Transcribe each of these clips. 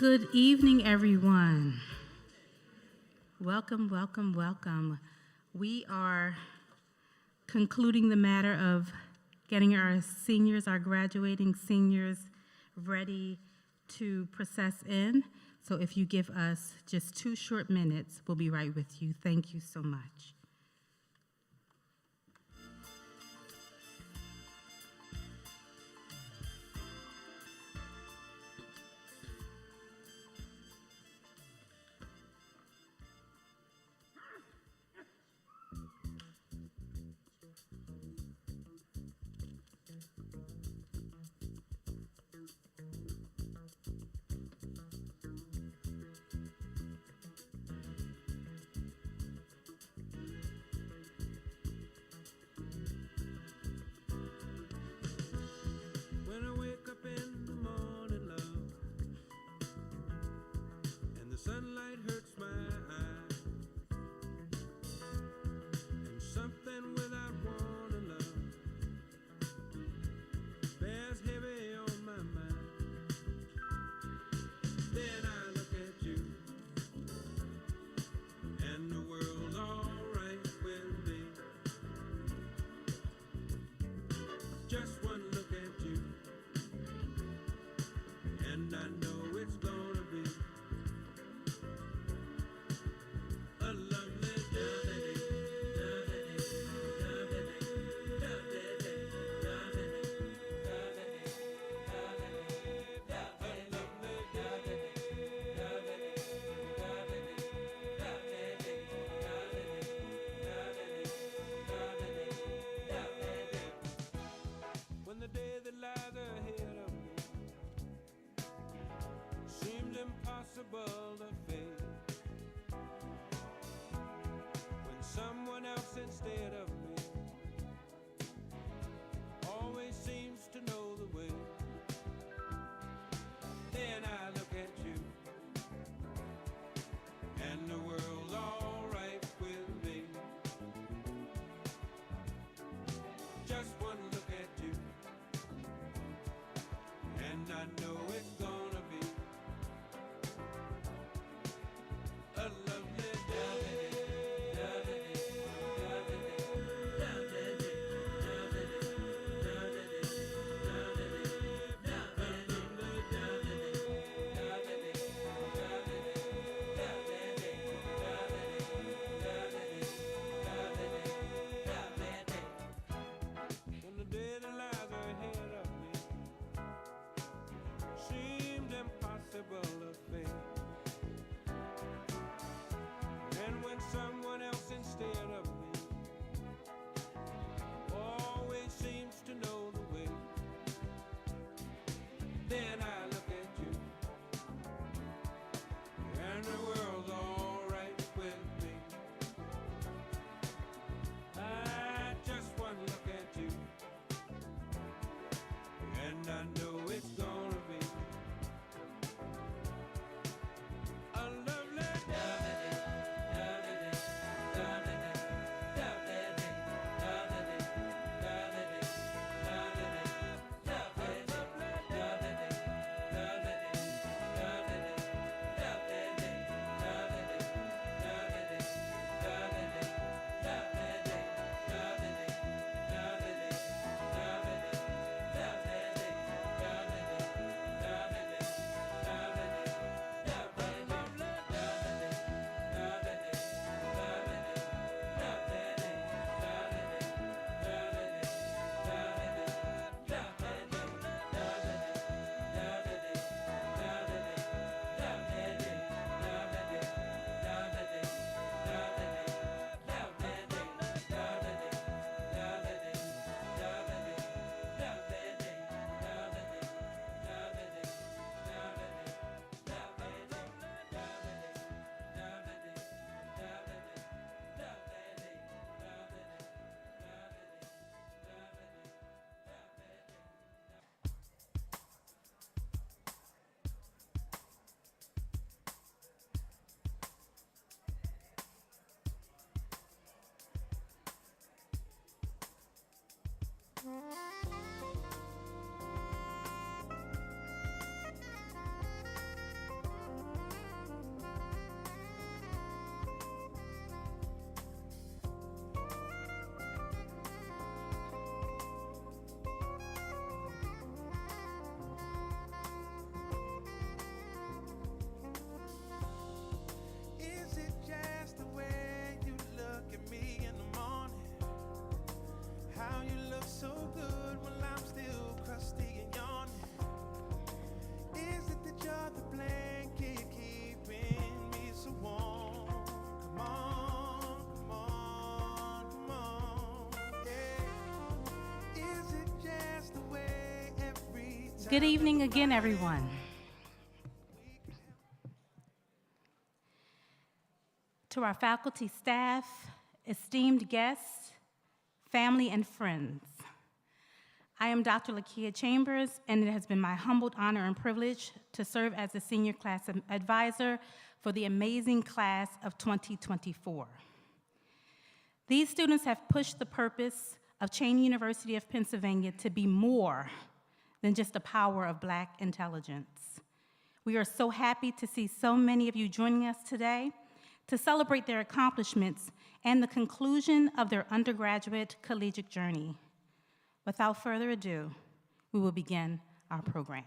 Good evening, everyone. Welcome, welcome, welcome. We are concluding the matter of getting our seniors, our graduating seniors, ready to process in. So if you give us just 2 short minutes, we'll be right with you. Thank you so much. When I wake up in the morning, love, and the sunlight hurts my eyes, and something without warning, love, bears heavy on my mind. Then I look at you, and the world's alright with me. Just one look at you, and I know it's gonna be a lovely day. When the day that lies ahead of me seems impossible to face, when someone else instead of me always seems to know the way, then I look at you, and the world's alright with me. Just one look at you, and I know it's gonna be a lovely day. Good evening again, everyone. To our faculty, staff, esteemed guests, family, and friends, I am Dr. Lakia Chambers, and it has been my humbled honor and privilege to serve as the senior class advisor for the amazing class of 2024. These students have pushed the purpose of Cheyney University of Pennsylvania to be more than just the power of Black intelligence. We are so happy to see so many of you joining us today to celebrate their accomplishments and the conclusion of their undergraduate collegiate journey. Without further ado, we will begin our program.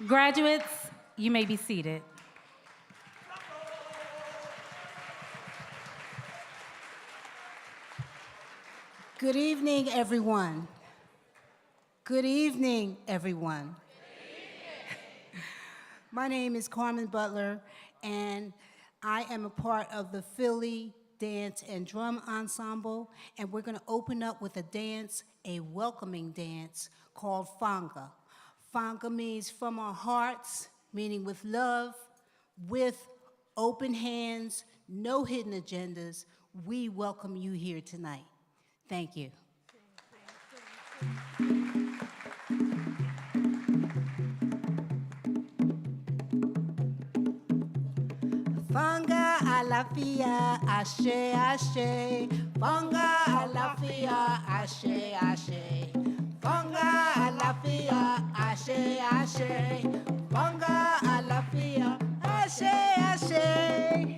Graduates, you may be seated. Good evening, everyone. Good evening, everyone. My name is Carmen Butler, and I am a part of the Philly Dance and Drum Ensemble, and we're going to open up with a dance, a welcoming dance called Fanga. Fanga means from our hearts, meaning with love, with open hands, no hidden agendas. We welcome you here tonight. Thank you. Fanga alafia, ashe, ashe. Fanga alafia, ashe, ashe. Fanga alafia, ashe, ashe. Fanga alafia, ashe, ashe.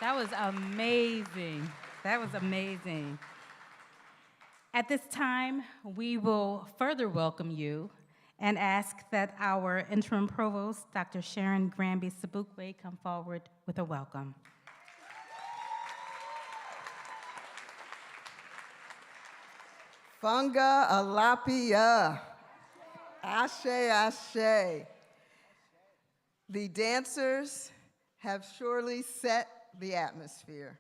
That was amazing. That was amazing. At this time, we will further welcome you and ask that our interim provost, Dr. Sharon Granby Sabukwe, come forward with a welcome. Funga alapia, ashe, ashe. The dancers have surely set the atmosphere.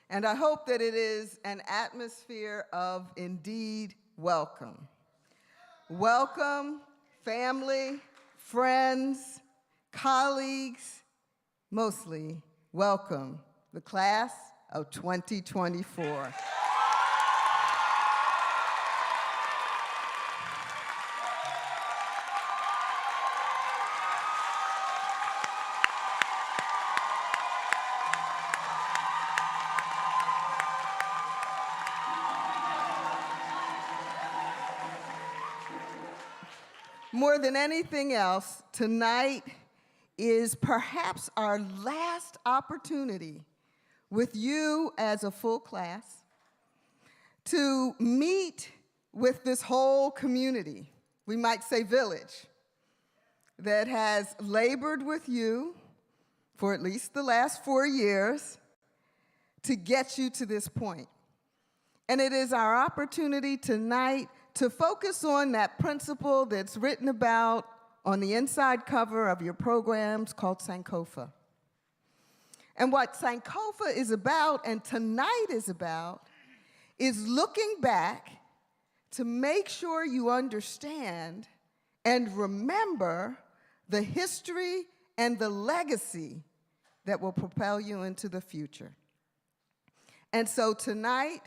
And I hope that it is an atmosphere of indeed welcome. Welcome, family, friends, colleagues, mostly welcome the class of 2024. More than anything else, tonight is perhaps our last opportunity with you as a full class to meet with this whole community, we might say village, that has labored with you for at least the last 4 years to get you to this point. And it is our opportunity tonight to focus on that principle that's written about on the inside cover of your programs called Sankofa. And what Sankofa is about, and tonight is about, is looking back to make sure you understand and remember the history and the legacy that will propel you into the future. And so tonight,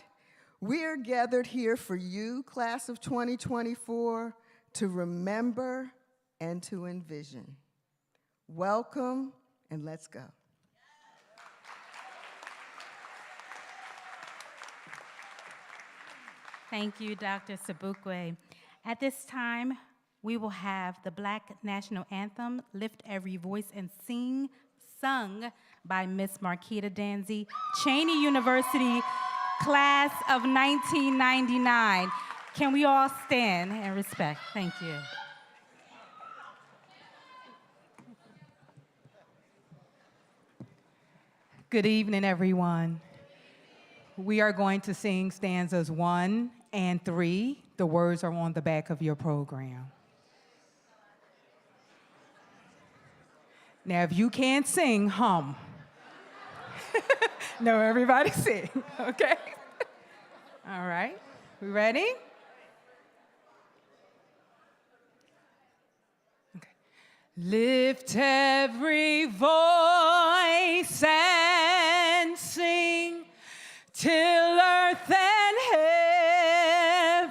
we are gathered here for you, class of 2024, to remember and to envision. Welcome, and let's go. Thank you, Dr. Sabukwe. At this time, we will have the Black National Anthem, Lift Every Voice and Sing, sung by Miss Marquita Danzy, Cheney University, class of 1999. Can we all stand and respect? Thank you. Good evening, everyone. We are going to sing stanzas 1 and 3. The words are on the back of your program. Now, if you can't sing, hum. No, everybody sing, okay? All right, we ready? Okay. Lift every voice and sing till earth and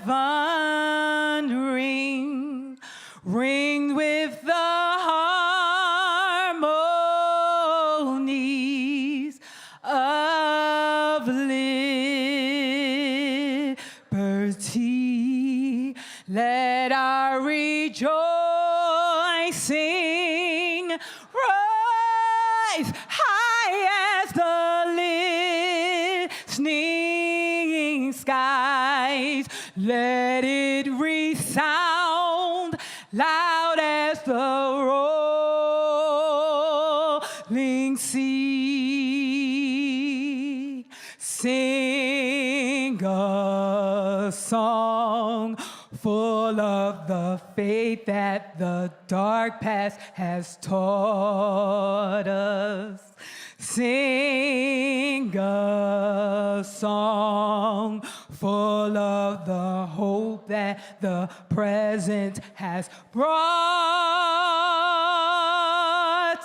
heaven ring, ring with the harmonies of liberty. Let our rejoicing rise high as the listening skies. Let it resound loud as the rolling sea. Sing a song full of the faith that the dark past has taught us. Sing a song full of the hope that the present has brought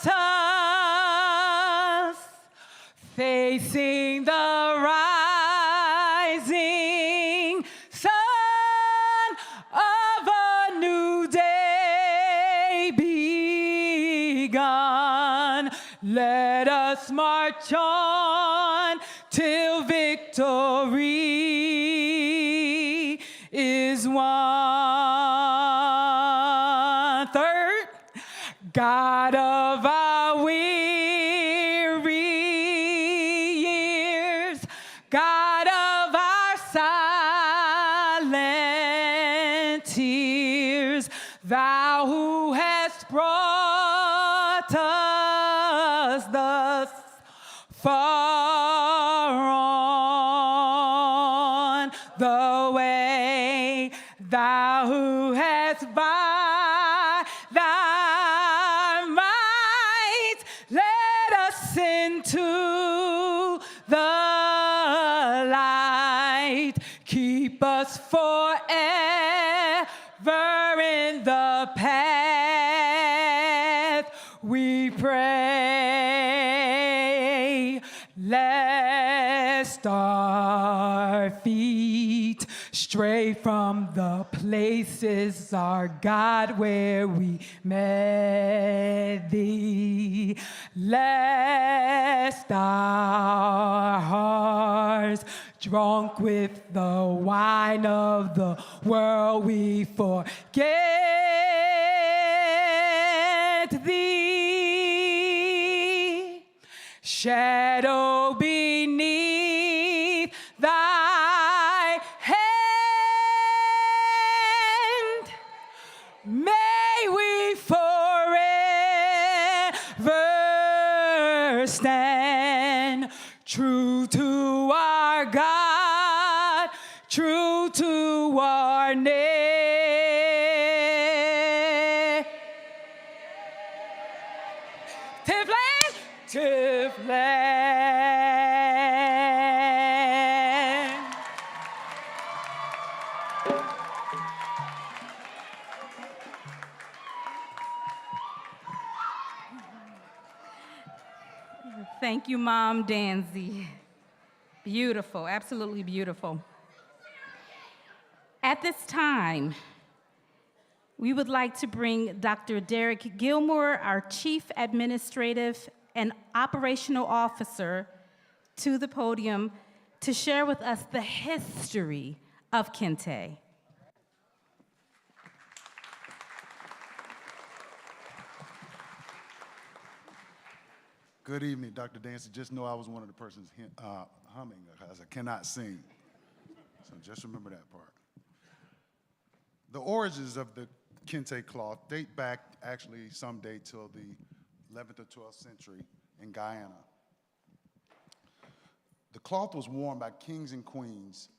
us. Facing the rising sun of a new day begun. Let us march on till victory is won. Third, God of our weary years, God of our silent tears, thou who hast brought us thus far on the way, thou who hast by thy might led us into the light. Keep us forever in the path we pray. Lest our feet stray from the places, our God, where we met thee. Lest our hearts, drunk with the wine of the world, we forget thee. Shadow beneath thy hand, may we forever stand true to our God, true to our native land. Thank you, Mom Danzy. Beautiful, absolutely beautiful. At this time, we would like to bring Dr. Derek Gilmore, our Chief Administrative and Operational Officer, to the podium to share with us the history of Kente. Good evening, Dr. Dancy. Just know I was one of the persons humming because I cannot sing. So just remember that part. The origins of the Kente cloth date back, actually, some date till the 11th or 12th century in Guyana. The cloth was worn by kings and queens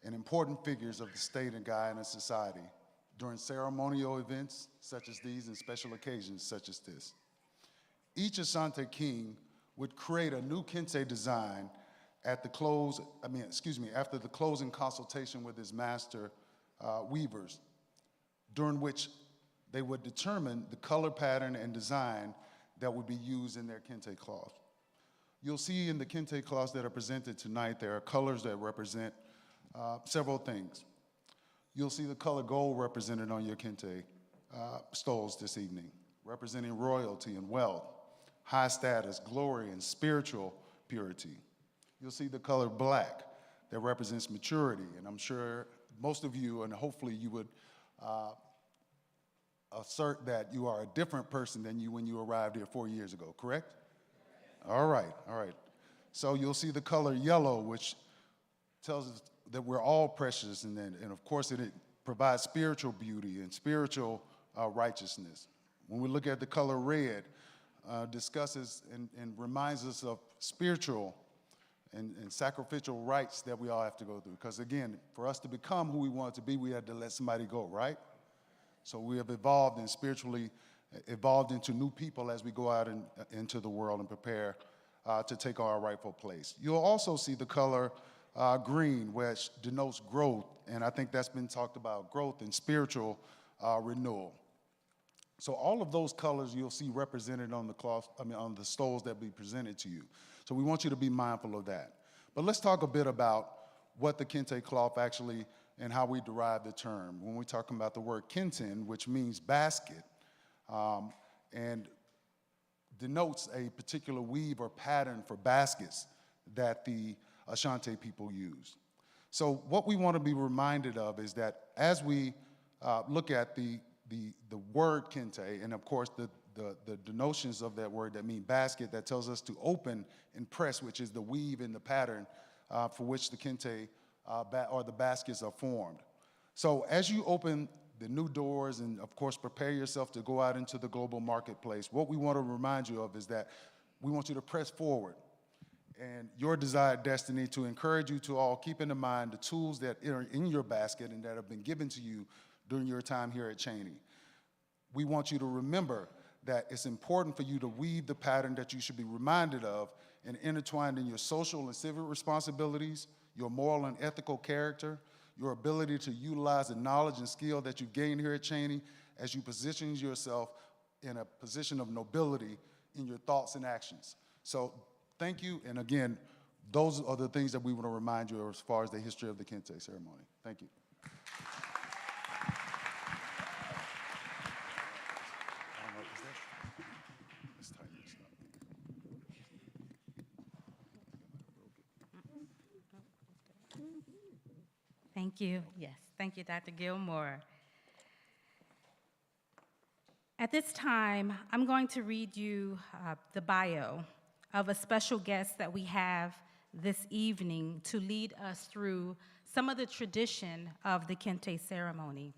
and important figures of the state and Guyana society during ceremonial events such as these and special occasions such as this. Each Asante king would create a new Kente design at the after the closing consultation with his master weavers, during which they would determine the color pattern and design that would be used in their Kente cloth. You'll see in the Kente cloths that are presented tonight, there are colors that represent several things. You'll see the color gold represented on your Kente stoles this evening, representing royalty and wealth, high status, glory, and spiritual purity. You'll see the color black that represents maturity, and I'm sure most of you, and hopefully you would assert that you are a different person than you when you arrived here 4 years ago, correct? All right, all right. So you'll see the color yellow, which tells us that we're all precious, and of course it provides spiritual beauty and spiritual righteousness. When we look at the color red, discusses and reminds us of spiritual and sacrificial rites that we all have to go through. Because again, for us to become who we want to be, we had to let somebody go, right? So we have evolved and spiritually evolved into new people as we go out into the world and prepare to take our rightful place. You'll also see the color green, which denotes growth, and I think that's been talked about, growth and spiritual renewal. So all of those colors you'll see represented on the cloth, on the stoles that be presented to you. So we want you to be mindful of that. But let's talk a bit about what the Kente cloth actually and how we derive the term. When we're talking about the word kenten, which means basket, and denotes a particular weave or pattern for baskets that the Ashanti people use. So what we want to be reminded of is that as we look at the word kente, and of course the denotions of that word that mean basket, that tells us to open and press, which is the weave and the pattern for which the kente or the baskets are formed. So as you open the new doors and of course prepare yourself to go out into the global marketplace, what we want to remind you of is that we want you to press forward and your desired destiny, to encourage you to all keep in mind the tools that are in your basket and that have been given to you during your time here at Cheney. We want you to remember that it's important for you to weave the pattern that you should be reminded of and intertwined in your social and civic responsibilities, your moral and ethical character, your ability to utilize the knowledge and skill that you've gained here at Cheney as you position yourself in a position of nobility in your thoughts and actions. So thank you, and again, those are the things that we want to remind you of as far as the history of the Kente ceremony. Thank you. Let's tighten this up. Thank you. Yes, thank you, Dr. Gilmore. At this time, I'm going to read you the bio of a special guest that we have this evening to lead us through some of the tradition of the Kente ceremony.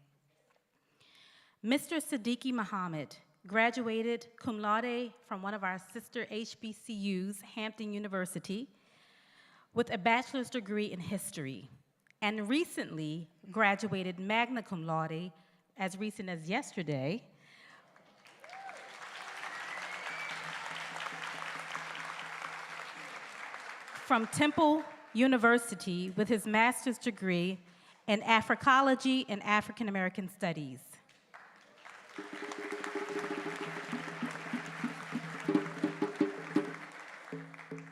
Mr. Siddiqui Muhammad graduated cum laude from one of our sister HBCUs, Hampton University, with a bachelor's degree in history and recently graduated magna cum laude, as recent as yesterday, from Temple University with his master's degree in Africology and African American Studies.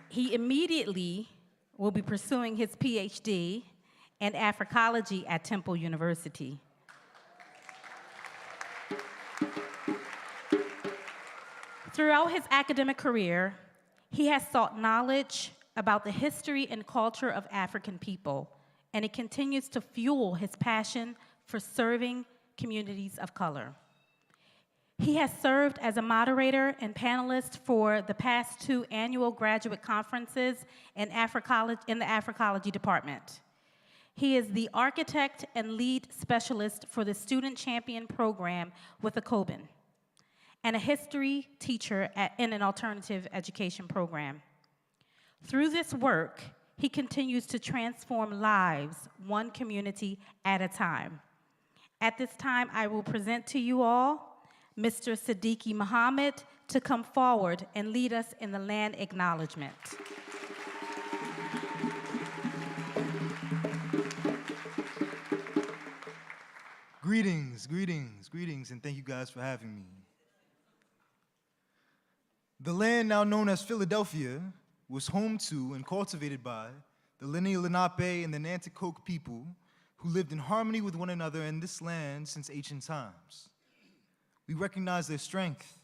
He immediately will be pursuing his PhD in Africology at Temple University. Throughout his academic career, he has sought knowledge about the history and culture of African people, and it continues to fuel his passion for serving communities of color. He has served as a moderator and panelist for the past 2 annual graduate conferences in the Africology department. He is the architect and lead specialist for the Student Champion program with the Coben, and a history teacher in an alternative education program. Through this work, he continues to transform lives, one community at a time. At this time, I will present to you all Mr. Siddiqui Muhammad to come forward and lead us in the land acknowledgement. Greetings, greetings, greetings, and thank you guys for having me. The land now known as Philadelphia was home to and cultivated by the Lenni Lenape and the Nanticoke people who lived in harmony with one another in this land since ancient times. We recognize their strength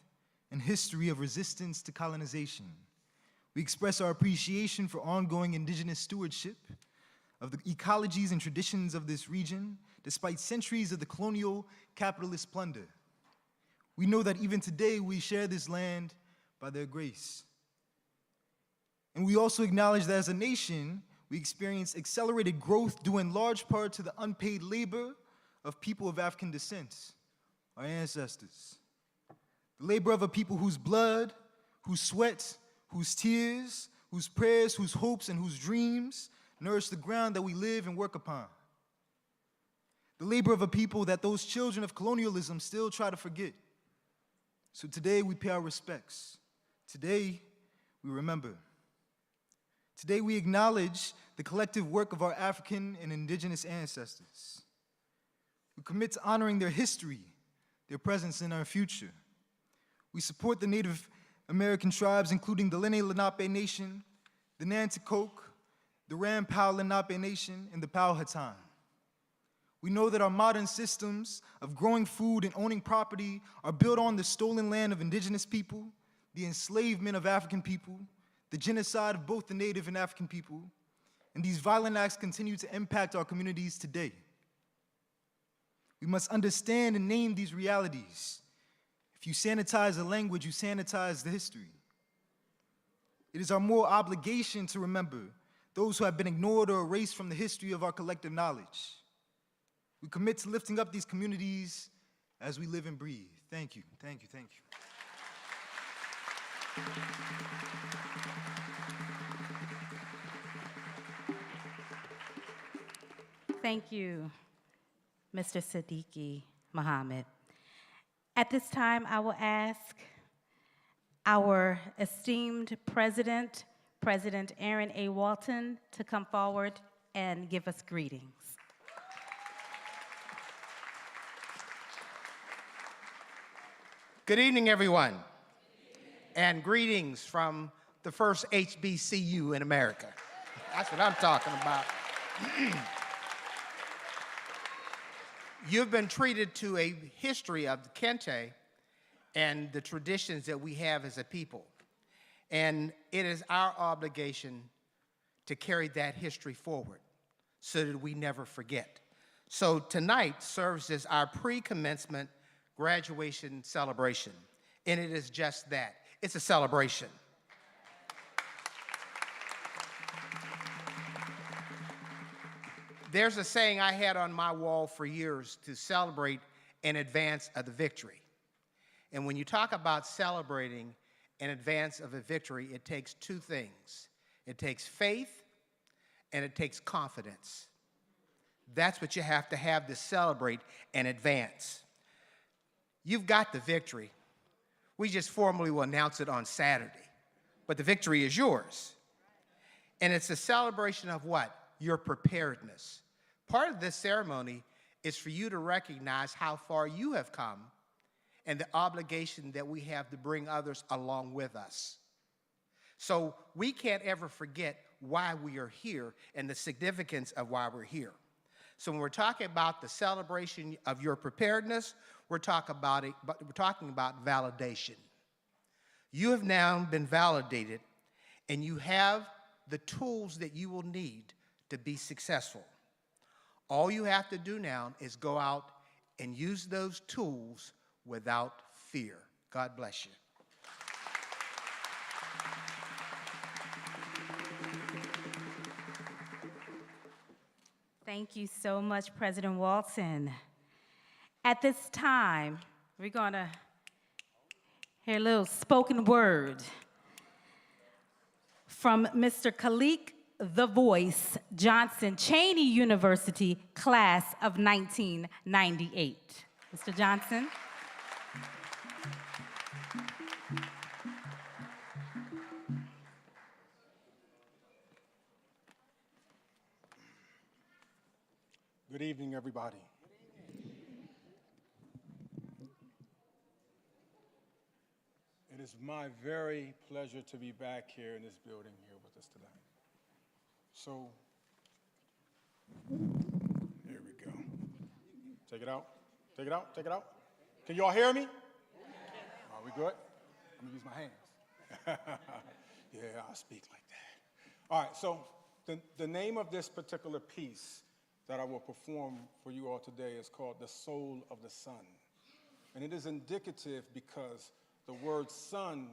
and history of resistance to colonization. We express our appreciation for ongoing indigenous stewardship of the ecologies and traditions of this region, despite centuries of the colonial capitalist plunder. We know that even today we share this land by their grace. And we also acknowledge that as a nation, we experience accelerated growth due in large part to the unpaid labor of people of African descent, our ancestors. The labor of a people whose blood, whose sweat, whose tears, whose prayers, whose hopes, and whose dreams nourish the ground that we live and work upon. The labor of a people that those children of colonialism still try to forget. So today we pay our respects. Today we remember. Today we acknowledge the collective work of our African and indigenous ancestors. We commit to honoring their history, their presence, and our future. We support the Native American tribes, including the Lenni Lenape Nation, the Nanticoke, the Ram-Powell Lenape Nation, and the Powhatan. We know that our modern systems of growing food and owning property are built on the stolen land of indigenous people, the enslavement of African people, the genocide of both the Native and African people, and these violent acts continue to impact our communities today. We must understand and name these realities. If you sanitize the language, you sanitize the history. It is our moral obligation to remember those who have been ignored or erased from the history of our collective knowledge. We commit to lifting up these communities as we live and breathe. Thank you, thank you, thank you. Thank you, Mr. Siddiqui Muhammad. At this time, I will ask our esteemed president, President Aaron A. Walton, to come forward and give us greetings. Good evening, everyone, and greetings from the first HBCU in America. That's what I'm talking about. You've been treated to a history of the Kente and the traditions that we have as a people. And it is our obligation to carry that history forward so that we never forget. So tonight serves as our pre-commencement graduation celebration, and it is just that. It's a celebration. There's a saying I had on my wall for years to celebrate in advance of the victory. And when you talk about celebrating in advance of a victory, it takes 2 things. It takes faith and it takes confidence. That's what you have to celebrate and advance. You've got the victory. We just formally will announce it on Saturday, but the victory is yours. And it's a celebration of what? Your preparedness. Part of this ceremony is for you to recognize how far you have come and the obligation that we have to bring others along with us. So we can't ever forget why we are here and the significance of why we're here. So when we're talking about the celebration of your preparedness, we're talking about validation. You have now been validated, and you have the tools that you will need to be successful. All you have to do now is go out and use those tools without fear. God bless you. Thank you so much, President Walton. At this time, we're going to hear a little spoken word from Mr. Khalik The Voice Johnson, Cheney University, class of 1998. Mr. Johnson. Good evening, everybody. It is my very pleasure to be back here in this building here with us tonight. So, here we go. Take it out. Take it out. Take it out. Can you all hear me? Are we good? I'm gonna use my hands. Yeah, I'll speak like that. All right, so the name of this particular piece that I will perform for you all today is called The Soul of the Sun. And it is indicative because the word sun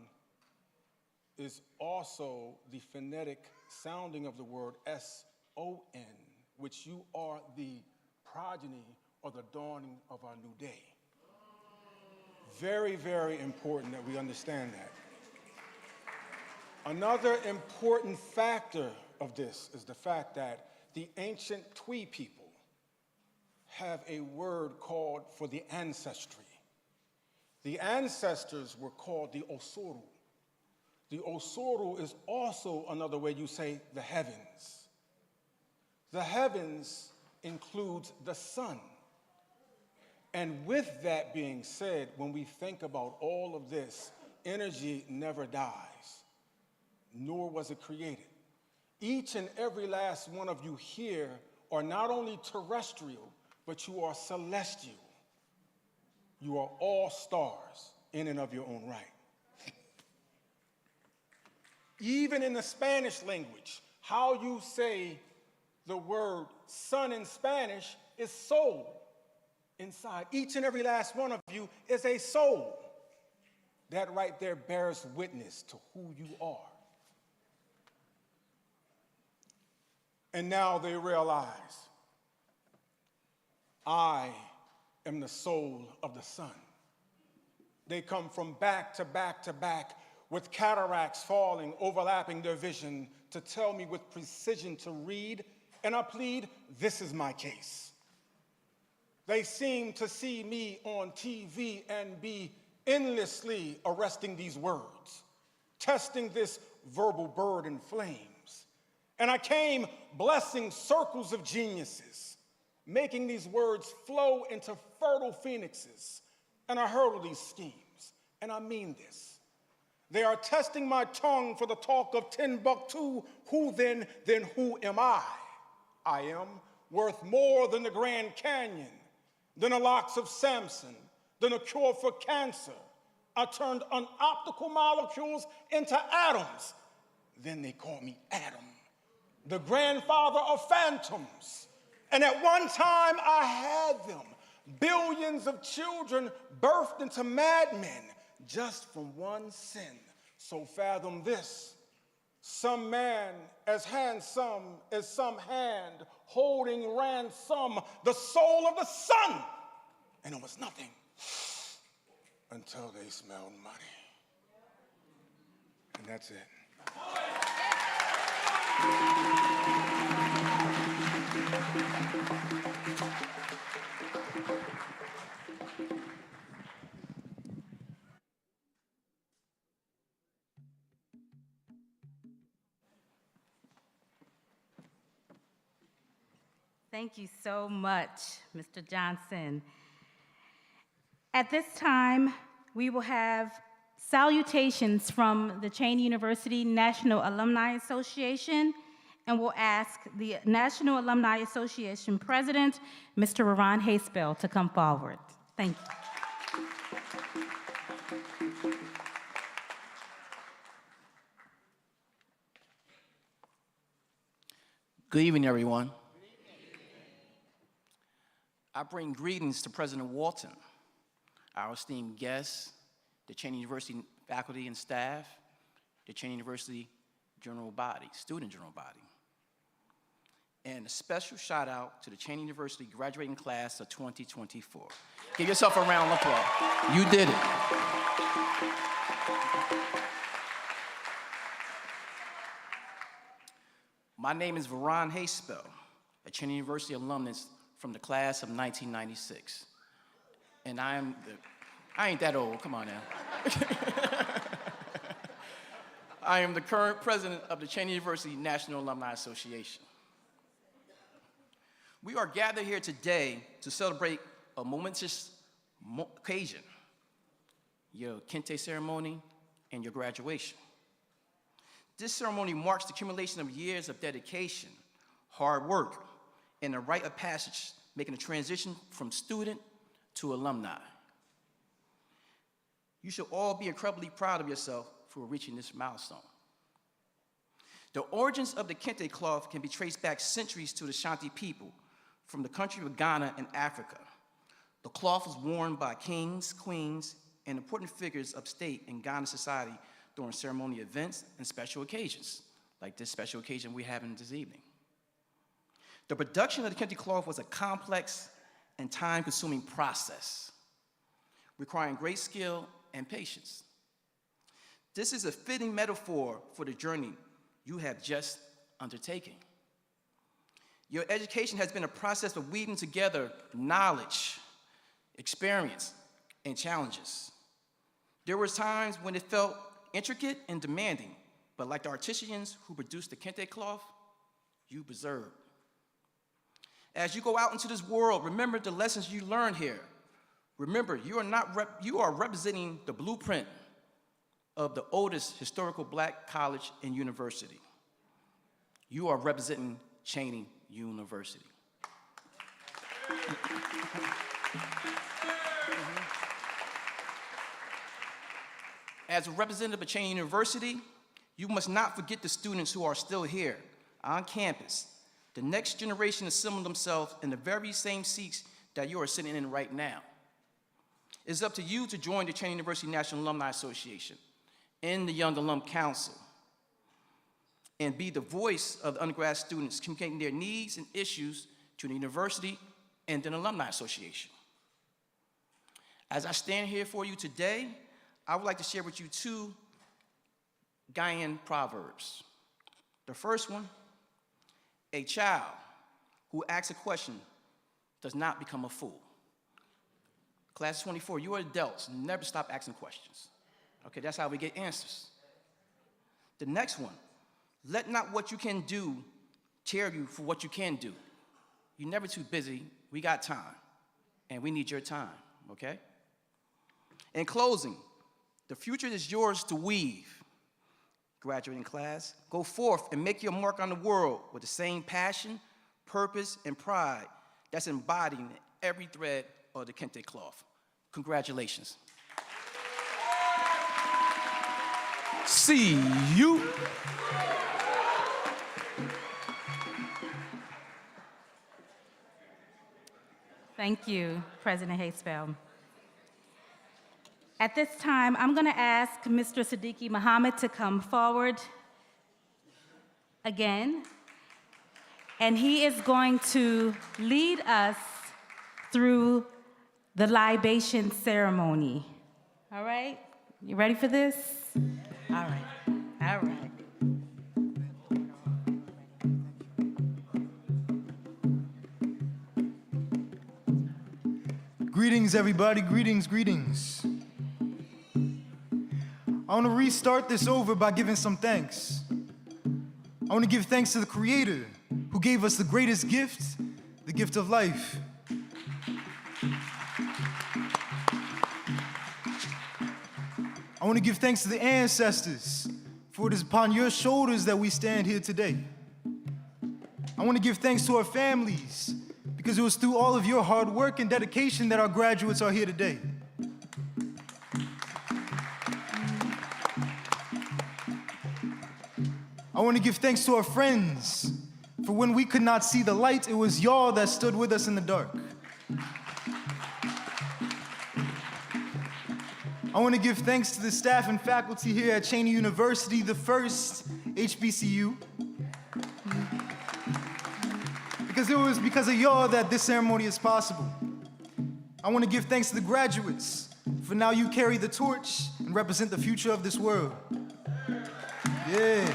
is also the phonetic sounding of the word S-O-N, which you are the progeny or the dawning of our new day. Very, very important that we understand that. Another important factor of this is the fact that the ancient Twi people have a word called for the ancestry. The ancestors were called the Osuru. The Osuru is also another way you say the heavens. The heavens includes the sun. And with that being said, when we think about all of this, energy never dies, nor was it created. Each and every last one of you here are not only terrestrial, but you are celestial. You are all stars in and of your own right. Even in the Spanish language, how you say the word sun in Spanish is soul. Inside each and every last one of you is a soul. That right there bears witness to who you are. And now they realize, I am the soul of the sun. They come from back to back to back with cataracts falling, overlapping their vision to tell me with precision to read, and I plead, this is my case. They seem to see me on TV and be endlessly arresting these words, testing this verbal bird in flames. And I came blessing circles of geniuses, making these words flow into fertile phoenixes. And I hurdle these schemes, and I mean this. They are testing my tongue for the talk of Timbuktu. Who then who am I? I am worth more than the Grand Canyon, than the locks of Samson, than a cure for cancer. I turned unoptical molecules into atoms. Then they call me Adam, the grandfather of phantoms. And at one time I had them, billions of children birthed into madmen just from one sin. So fathom this, some man as handsome as some hand holding ransom the soul of the sun. And it was nothing until they smelled money. And that's it. Thank you so much, Mr. Johnson. At this time, we will have salutations from the Cheyney University National Alumni Association, and we'll ask the National Alumni Association President, Mr. Ron Haspel, to come forward. Thank you. Good evening, everyone. I bring greetings to President Walton, our esteemed guests, the Cheyney University faculty and staff, the Cheyney University general body, student general body. And a special shout out to the Cheyney University graduating class of 2024. Give yourself a round of applause. You did it. My name is Veron Haspel, a Cheyney University alumnus from the class of 1996. And I ain't that old, come on now. I am the current president of the Cheyney University National Alumni Association. We are gathered here today to celebrate a momentous occasion, your Kente ceremony and your graduation. This ceremony marks the accumulation of years of dedication, hard work, and a rite of passage, making a transition from student to alumni. You should all be incredibly proud of yourself for reaching this milestone. The origins of the Kente cloth can be traced back centuries to the Ashanti people from the country of Ghana in Africa. The cloth was worn by kings, queens, and important figures of state in Ghana society during ceremonial events and special occasions, like this special occasion we're having this evening. The production of the Kente cloth was a complex and time-consuming process, requiring great skill and patience. This is a fitting metaphor for the journey you have just undertaken. Your education has been a process of weaving together knowledge, experience, and challenges. There were times when it felt intricate and demanding, but like the artisans who produced the Kente cloth, you preserved. As you go out into this world, remember the lessons you learned here. Remember, you are representing the blueprint of the oldest historical black college and university. You are representing Cheyney University. As a representative of Cheyney University, you must not forget the students who are still here on campus. The next generation assemble themselves in the very same seats that you are sitting in right now. It's up to you to join the Cheyney University National Alumni Association and the Young Alum Council and be the voice of the undergrad students communicating their needs and issues to the university and the Alumni Association. As I stand here for you today, I would like to share with you two Ghanaian proverbs. The first one, a child who asks a question does not become a fool. Class 24, you are adults, never stop asking questions. Okay, that's how we get answers. The next one, let not what you can do tear you for what you can do. You're never too busy, we got time, and we need your time, okay? In closing, the future is yours to weave. Graduating class, go forth and make your mark on the world with the same passion, purpose, and pride that's embodied in every thread of the Kente cloth. Congratulations. See you. Thank you, President Haspel. At this time, I'm going to ask Mr. Siddiqui Muhammad to come forward again, and he is going to lead us through the libation ceremony. All right? You ready for this? All right. All right. Greetings, everybody. Greetings, greetings. I want to restart this over by giving some thanks. I want to give thanks to the Creator who gave us the greatest gift, the gift of life. I want to give thanks to the ancestors, for it is upon your shoulders that we stand here today. I want to give thanks to our families, because it was through all of your hard work and dedication that our graduates are here today. I want to give thanks to our friends, for when we could not see the light, it was y'all that stood with us in the dark. I want to give thanks to the staff and faculty here at Cheney University, the first HBCU, because it was because of y'all that this ceremony is possible. I want to give thanks to the graduates, for now you carry the torch and represent the future of this world. Yeah.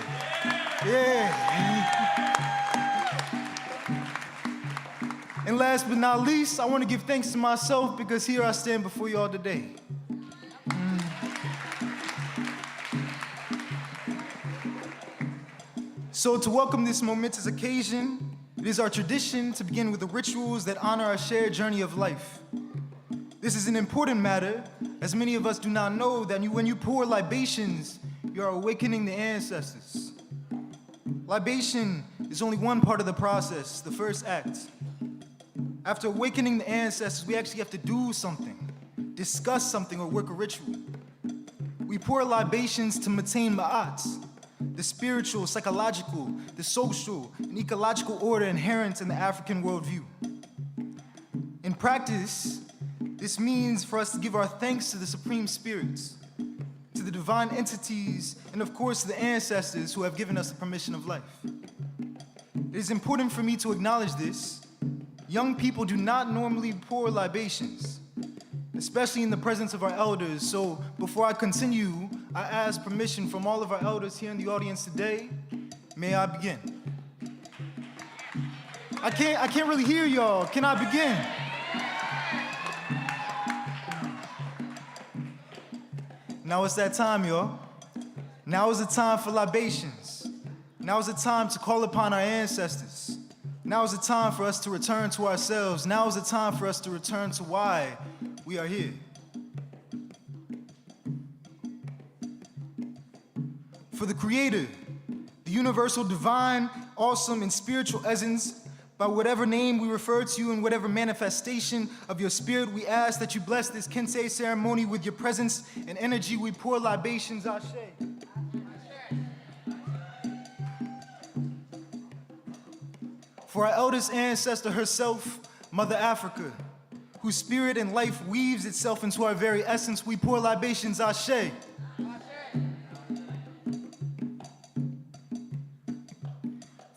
And last but not least, I want to give thanks to myself because here I stand before you all today. So to welcome this momentous occasion, it is our tradition to begin with the rituals that honor our shared journey of life. This is an important matter, as many of us do not know that when you pour libations, you are awakening the ancestors. Libation is only one part of the process, the first act. After awakening the ancestors, we actually have to do something, discuss something, or work a ritual. We pour libations to maintain ma'at, the spiritual, psychological, the social, and ecological order inherent in the African worldview. In practice, this means for us to give our thanks to the supreme spirits, to the divine entities, and of course to the ancestors who have given us the permission of life. It is important for me to acknowledge this. Young people do not normally pour libations, especially in the presence of our elders. So before I continue, I ask permission from all of our elders here in the audience today. May I begin? I can't really hear y'all. Can I begin? Now it's that time, y'all. Now is the time for libations. Now is the time to call upon our ancestors. Now is the time for us to return to ourselves. Now is the time for us to return to why we are here. For the Creator, the universal, divine, awesome, and spiritual essence, by whatever name we refer to you and whatever manifestation of your spirit, we ask that you bless this Kente ceremony with your presence and energy. We pour libations, Ashe. For our eldest ancestor herself, Mother Africa, whose spirit and life weaves itself into our very essence, we pour libations, Ashe.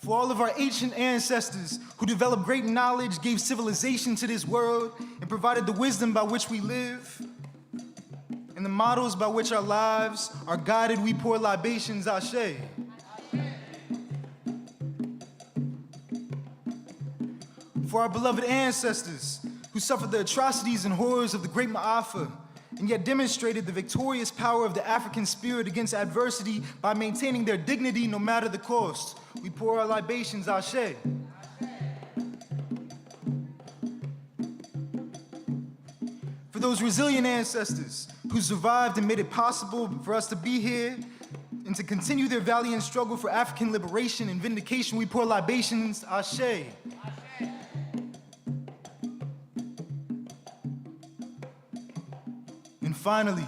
For all of our ancient ancestors who developed great knowledge, gave civilization to this world, and provided the wisdom by which we live, and the models by which our lives are guided, we pour libations, Ashe. For our beloved ancestors who suffered the atrocities and horrors of the Great Ma'afa, and yet demonstrated the victorious power of the African spirit against adversity by maintaining their dignity no matter the cost, we pour our libations, Ashe. For those resilient ancestors who survived and made it possible for us to be here and to continue their valiant struggle for African liberation and vindication, we pour libations, Ashe. And finally,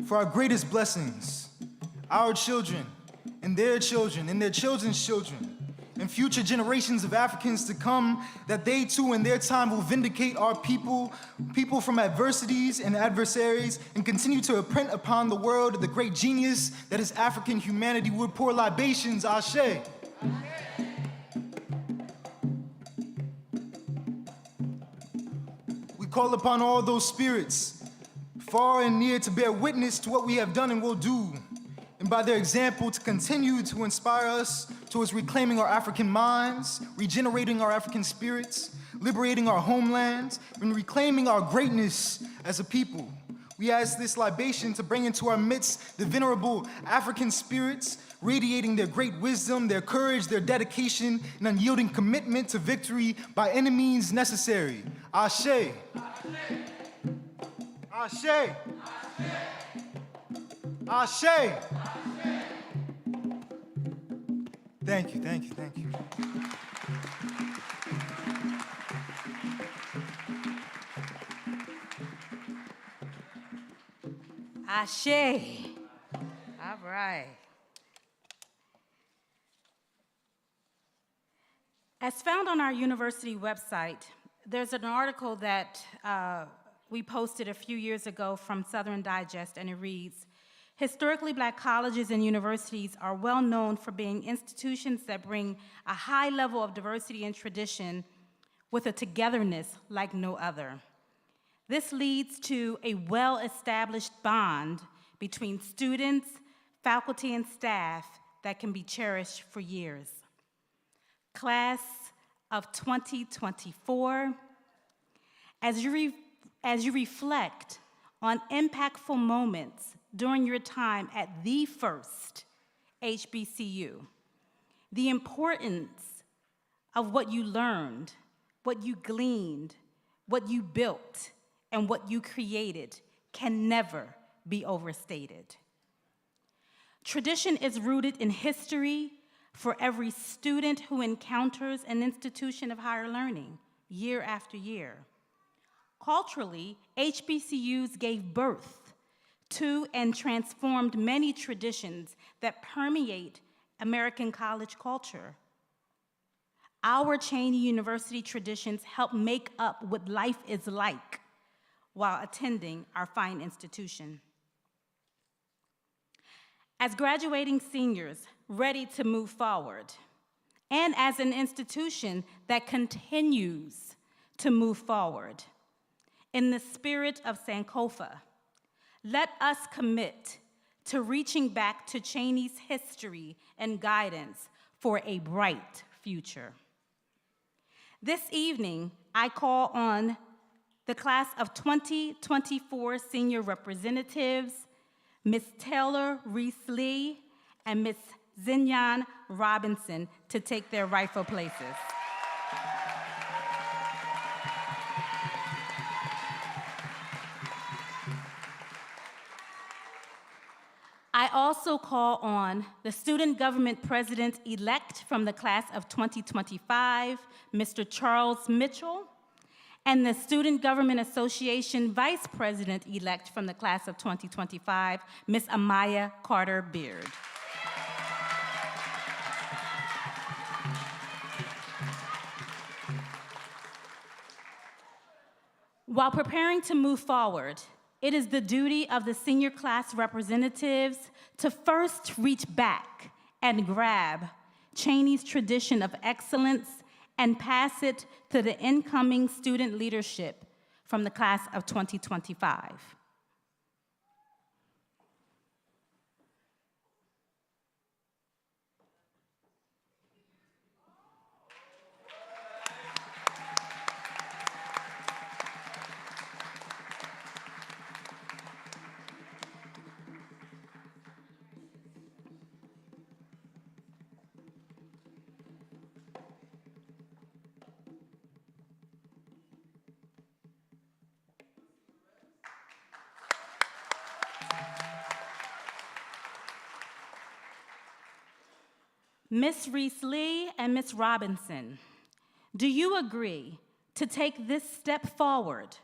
for our greatest blessings, our children and their children and their children's children, and future generations of Africans to come, that they too in their time will vindicate our people from adversities and adversaries, and continue to imprint upon the world the great genius that is African humanity. We pour libations, Ashe. We call upon all those spirits, far and near, to bear witness to what we have done and will do, and by their example to continue to inspire us towards reclaiming our African minds, regenerating our African spirits, liberating our homelands, and reclaiming our greatness as a people. we ask this libation to bring into our midst the venerable African spirits, radiating their great wisdom, their courage, their dedication, and unyielding commitment to victory by any means necessary. Ashe. Ashe. Ashe. Thank you, thank you, thank you. Ashe. All right. As found on our university website, there's an article that we posted a few years ago from Southern Digest, and it reads, "Historically Black colleges and universities are well known for being institutions that bring a high level of diversity and tradition with a togetherness like no other. This leads to a well-established bond between students, faculty, and staff that can be cherished for years. Class of 2024, as you reflect on impactful moments during your time at the first HBCU, the importance of what you learned, what you gleaned, what you built, and what you created can never be overstated. Tradition is rooted in history for every student who encounters an institution of higher learning year after year. Culturally, HBCUs gave birth to and transformed many traditions that permeate American college culture. Our Cheyney University traditions help make up what life is like while attending our fine institution. As graduating seniors ready to move forward, and as an institution that continues to move forward, in the spirit of Sankofa, let us commit to reaching back to Cheyney's history and guidance for a bright future. This evening, I call on the class of 2024 senior representatives, Ms. Taylor Reese-Lee and Ms. Zinyan Robinson, to take their rightful places. I also call on the student government president-elect from the class of 2025, Mr. Charles Mitchell, and the Student Government Association vice president-elect from the class of 2025, Ms. Amaya Carter-Beard. While preparing to move forward, it is the duty of the senior class representatives to first reach back and grab Cheyney's tradition of excellence and pass it to the incoming student leadership from the class of 2025. Ms. Reese-Lee and Ms. Robinson, do you agree to take this step forward,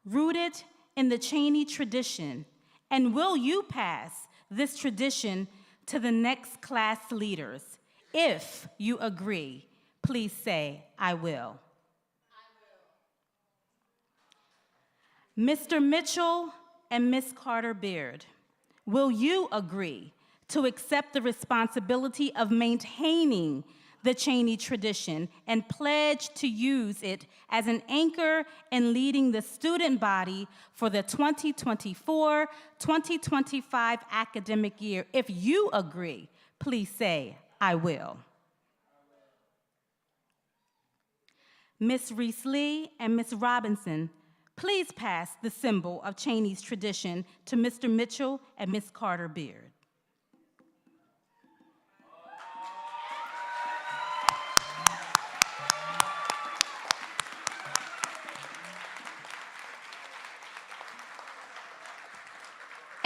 rooted in the Cheyney tradition, and will you pass this tradition to the next class leaders? If you agree, please say, "I will." Mr. Mitchell and Ms. Carter-Beard, will you agree to accept the responsibility of maintaining the Cheyney tradition and pledge to use it as an anchor in leading the student body for the 2024-2025 academic year? If you agree, please say, "I will." Ms. Reese-Lee and Ms. Robinson, Please pass the symbol of Cheney's tradition to Mr. Mitchell and Ms. Carter Beard.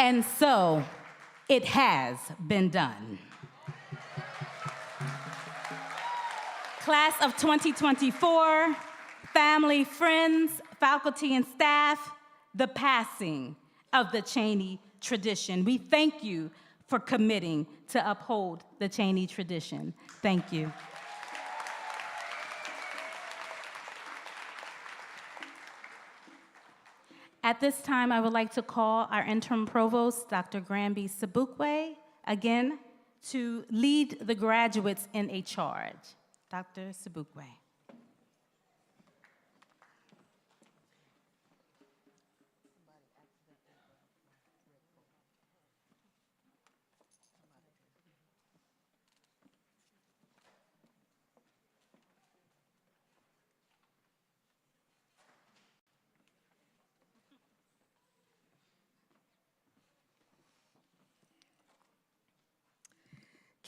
And so it has been done. Class of 2024, family, friends, faculty, and staff, the passing of the Cheney tradition. We thank you for committing to uphold the Cheney tradition. Thank you. At this time, I would like to call our interim provost, Dr. Granby Sabukwe, again, to lead the graduates in a charge. Dr. Sabukwe.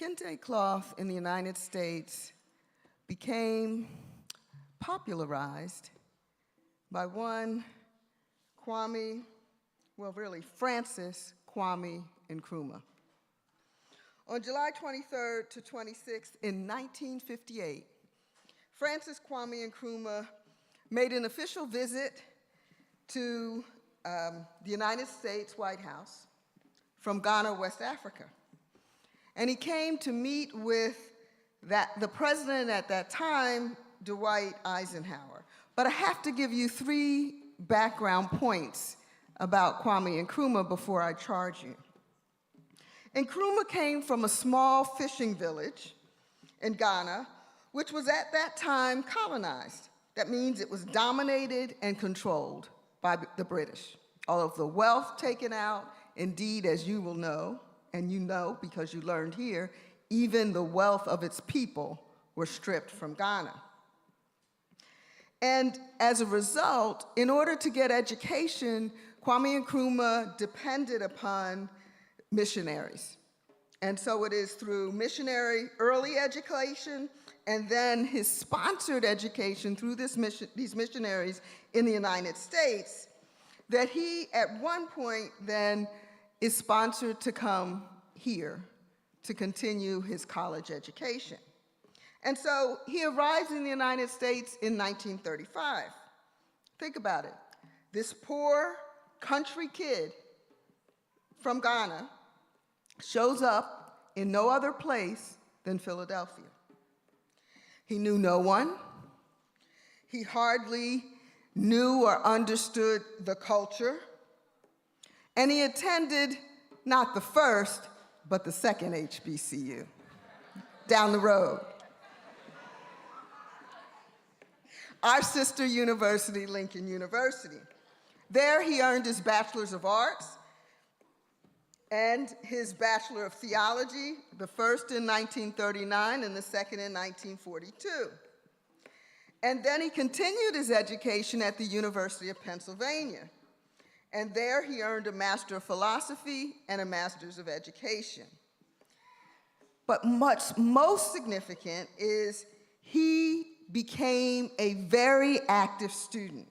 Kente cloth in the United States became popularized by one Kwame, well, really Francis Kwame Nkrumah. On July 23rd to 26th in 1958, Francis Kwame Nkrumah made an official visit to the United States White House from Ghana, West Africa. And he came to meet with the president at that time, Dwight Eisenhower. But I have to give you 3 background points about Kwame Nkrumah before I charge you. Nkrumah came from a small fishing village in Ghana, which was at that time colonized. That means it was dominated and controlled by the British. All of the wealth taken out, indeed, as you will know, and you know because you learned here, even the wealth of its people were stripped from Ghana. And as a result, in order to get education, Kwame Nkrumah depended upon missionaries. And so it is through missionary early education and then his sponsored education through these missionaries in the United States that he, at one point then, is sponsored to come here to continue his college education. And so he arrives in the United States in 1935. Think about it. This poor country kid from Ghana shows up in no other place than Philadelphia. He knew no one. He hardly knew or understood the culture. And he attended not the first, but the second HBCU down the road. Our sister university, Lincoln University. There he earned his Bachelor's of Arts and his Bachelor of Theology, the first in 1939 and the second in 1942. And then he continued his education at the University of Pennsylvania. And there he earned a Master of Philosophy and a Master's of Education. But most significant is he became a very active student.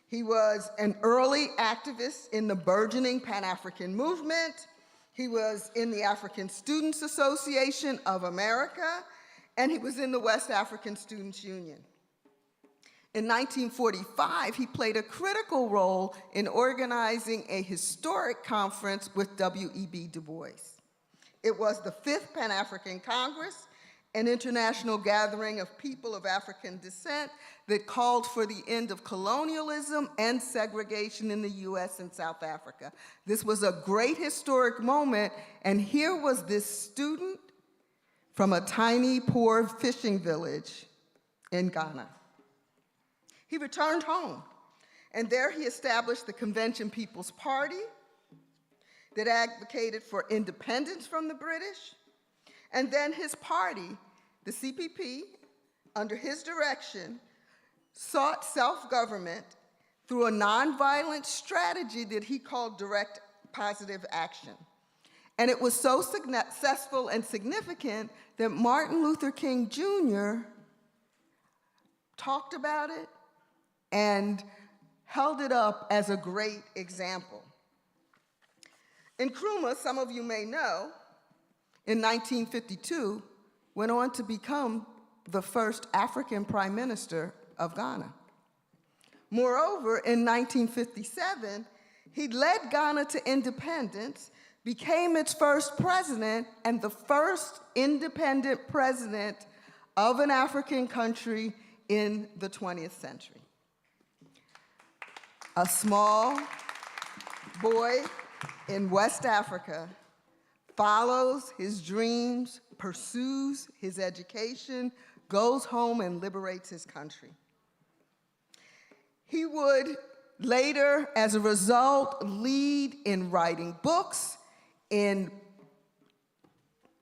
He was an early activist in the burgeoning Pan-African movement. He was in the African Students Association of America, and he was in the West African Students Union. In 1945, he played a critical role in organizing a historic conference with W.E.B. Du Bois. It was the 5th Pan-African Congress, an international gathering of people of African descent that called for the end of colonialism and segregation in the US and South Africa. This was a great historic moment, and here was this student from a tiny, poor fishing village in Ghana. He returned home, and there he established the Convention People's Party that advocated for independence from the British, and then his party, the CPP, under his direction, sought self-government through a nonviolent strategy that he called direct positive action. And it was so successful and significant that Martin Luther King Jr. talked about it and held it up as a great example. Nkrumah, some of you may know, in 1952, went on to become the first African prime minister of Ghana. Moreover, in 1957, he led Ghana to independence, became its first president, and the first independent president of an African country in the 20th century. A small boy in West Africa follows his dreams, pursues his education, goes home and liberates his country. He would later, as a result, lead in writing books, in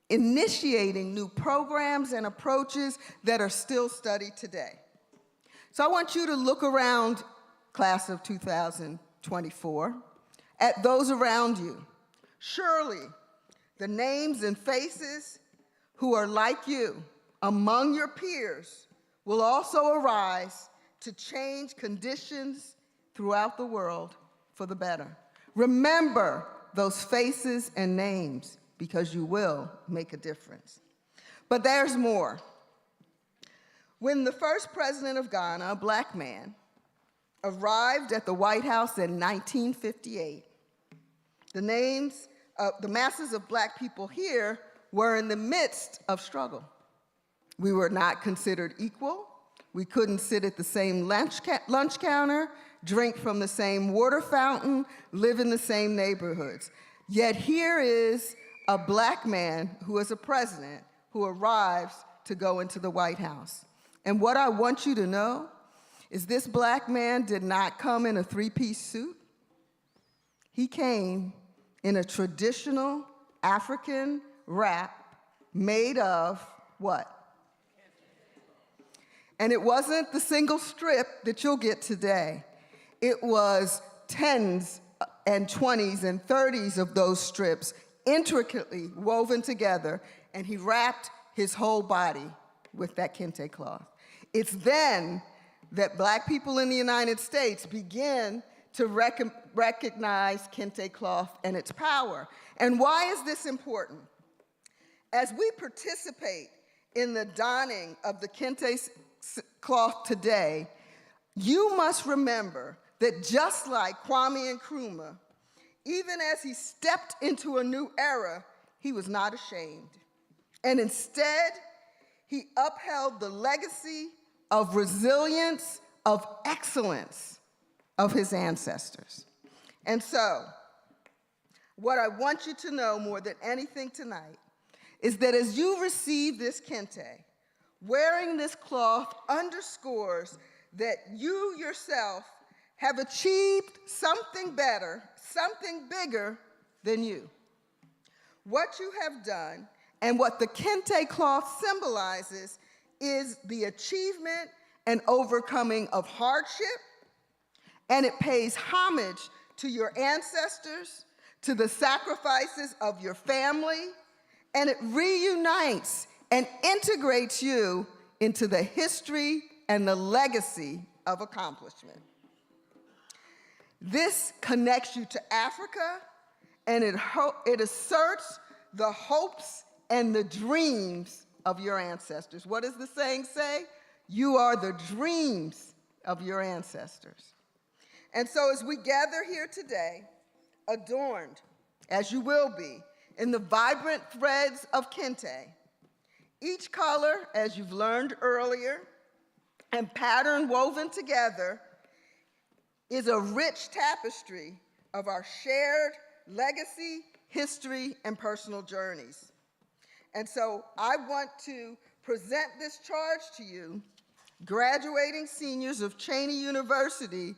initiating new programs and approaches that are still studied today. So I want you to look around, class of 2024, at those around you. Surely, the names and faces who are like you among your peers will also arise to change conditions throughout the world for the better. Remember those faces and names because you will make a difference. But there's more. When the first president of Ghana, a black man, arrived at the White House in 1958, the masses of black people here were in the midst of struggle. We were not considered equal. We couldn't sit at the same lunch counter, drink from the same water fountain, live in the same neighborhoods. Yet here is a black man who is a president who arrives to go into the White House. And what I want you to know is this black man did not come in a three-piece suit. He came in a traditional African wrap made of what? And it wasn't the single strip that you'll get today. It was 10s and 20s and 30s of those strips intricately woven together, and he wrapped his whole body with that kente cloth. It's then that black people in the United States begin to recognize kente cloth and its power. And why is this important? As we participate in the donning of the kente cloth today, you must remember that just like Kwame Nkrumah, even as he stepped into a new era, he was not ashamed. And instead, he upheld the legacy of resilience, of excellence of his ancestors. And so, what I want you to know more than anything tonight is that as you receive this kente, wearing this cloth underscores that you yourself have achieved something better, something bigger than you. What you have done and what the kente cloth symbolizes is the achievement and overcoming of hardship, and it pays homage to your ancestors, to the sacrifices of your family, and it reunites and integrates you into the history and the legacy of accomplishment. This connects you to Africa, and it asserts the hopes and the dreams of your ancestors. What does the saying say? You are the dreams of your ancestors. And so as we gather here today, adorned, as you will be, in the vibrant threads of kente, each color, as you've learned earlier, and pattern woven together, is a rich tapestry of our shared legacy, history, and personal journeys. And so I want to present this charge to you, graduating seniors of Cheney University,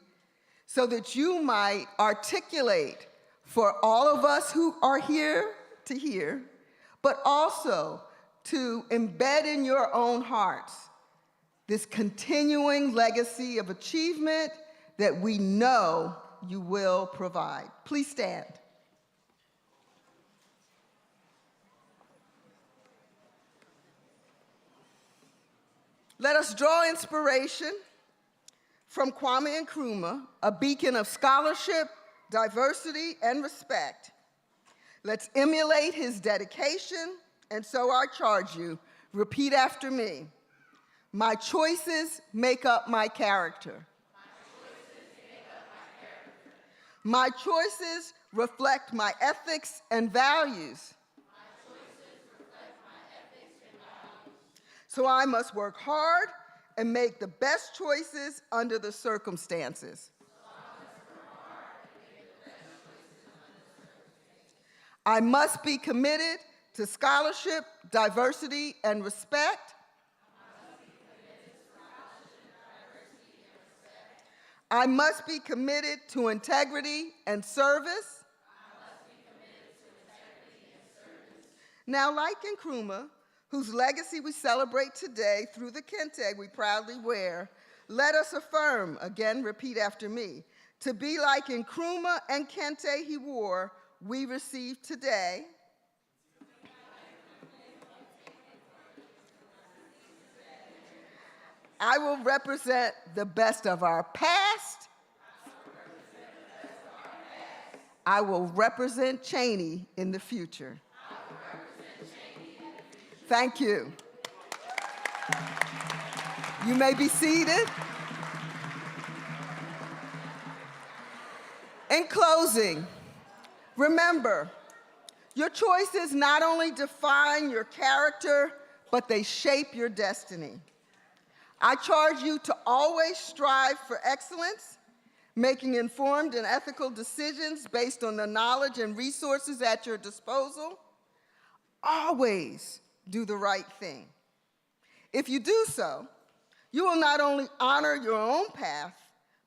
so that you might articulate for all of us who are here to hear, but also to embed in your own hearts this continuing legacy of achievement that we know you will provide. Please stand. Let us draw inspiration from Kwame Nkrumah, a beacon of scholarship, diversity, and respect. Let's emulate his dedication, and so I charge you, repeat after me. My choices make up my character. My choices reflect my ethics and values. So I must work hard and make the best choices under the circumstances. I must be committed to scholarship, diversity, and respect. I must be committed to integrity and service. Now, like Nkrumah, whose legacy we celebrate today through the Kente we proudly wear, let us affirm, again, repeat after me, to be like Nkrumah and Kente he wore, we receive today. I will represent the best of our past. I will represent Cheney in the future. Thank you. You may be seated. In closing, remember, your choices not only define your character, but they shape your destiny. I charge you to always strive for excellence, making informed and ethical decisions based on the knowledge and resources at your disposal. Always do the right thing. If you do so, you will not only honor your own path,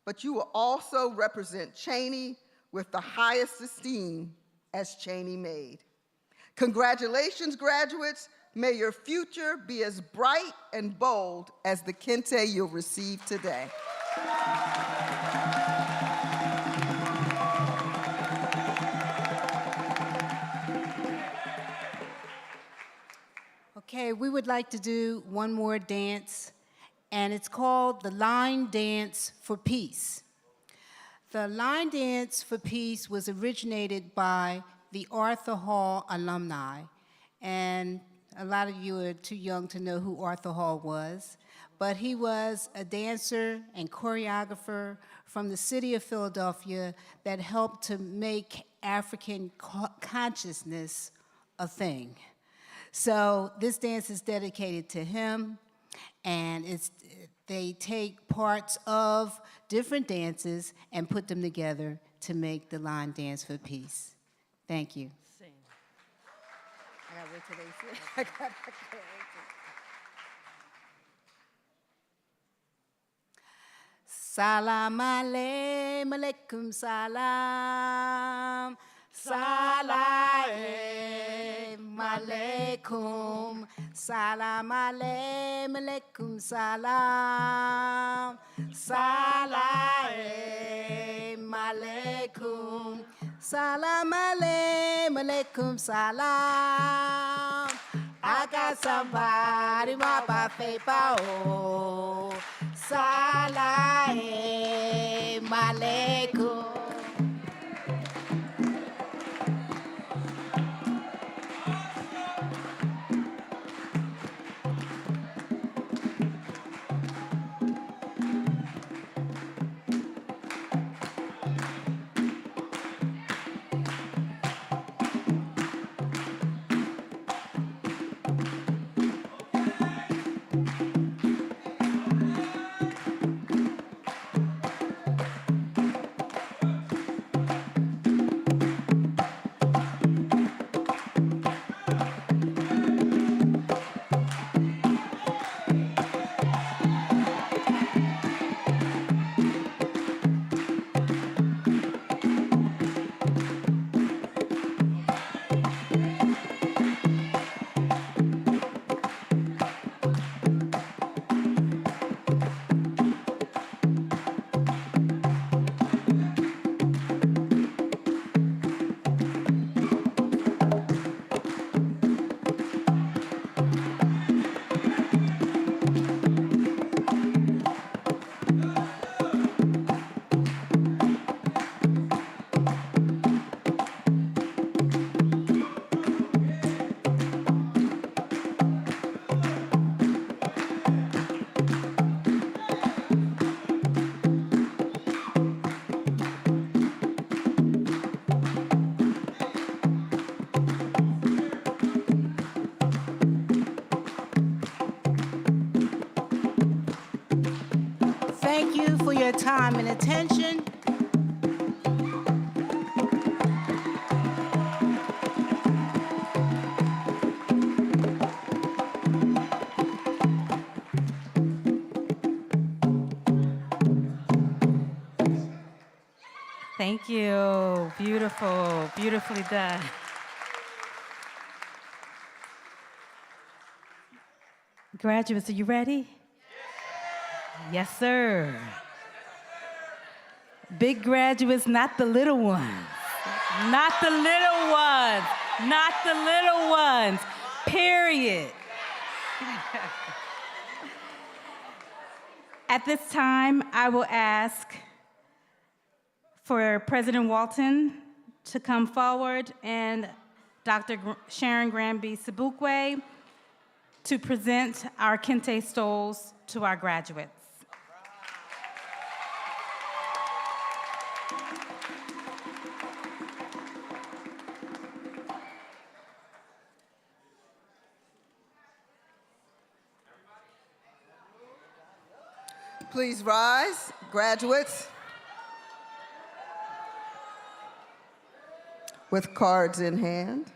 but you will also represent Cheney with the highest esteem as Cheney made. Congratulations, graduates. May your future be as bright and bold as the Kente you'll receive today. Okay, we would like to do one more dance, and it's called the Line Dance for Peace. The Line Dance for Peace was originated by the Arthur Hall alumni, and a lot of you are too young to know who Arthur Hall was, but he was a dancer and choreographer from the city of Philadelphia that helped to make African consciousness a thing. So this dance is dedicated to him, and they take parts of different dances and put them together to make the Line Dance for Peace. Thank you. I gotta wait till they sing. I can't wait till. Salam alaikum salam. Salam alaikum. Salam alaikum salam. Salam alaikum. Salam alaikum salam. I got somebody my paper. Oh, salam alaikum. their time and attention. Thank you. Beautiful, beautifully done. Graduates, are you ready? Yes, sir. Big graduates, not the little ones. Not the little ones. Not the little ones. Period. At this time, I will ask for President Walton to come forward and Dr. Sharon Granby Sabukwe to present our Kente stoles to our graduates. Please rise, graduates, with cards in hand.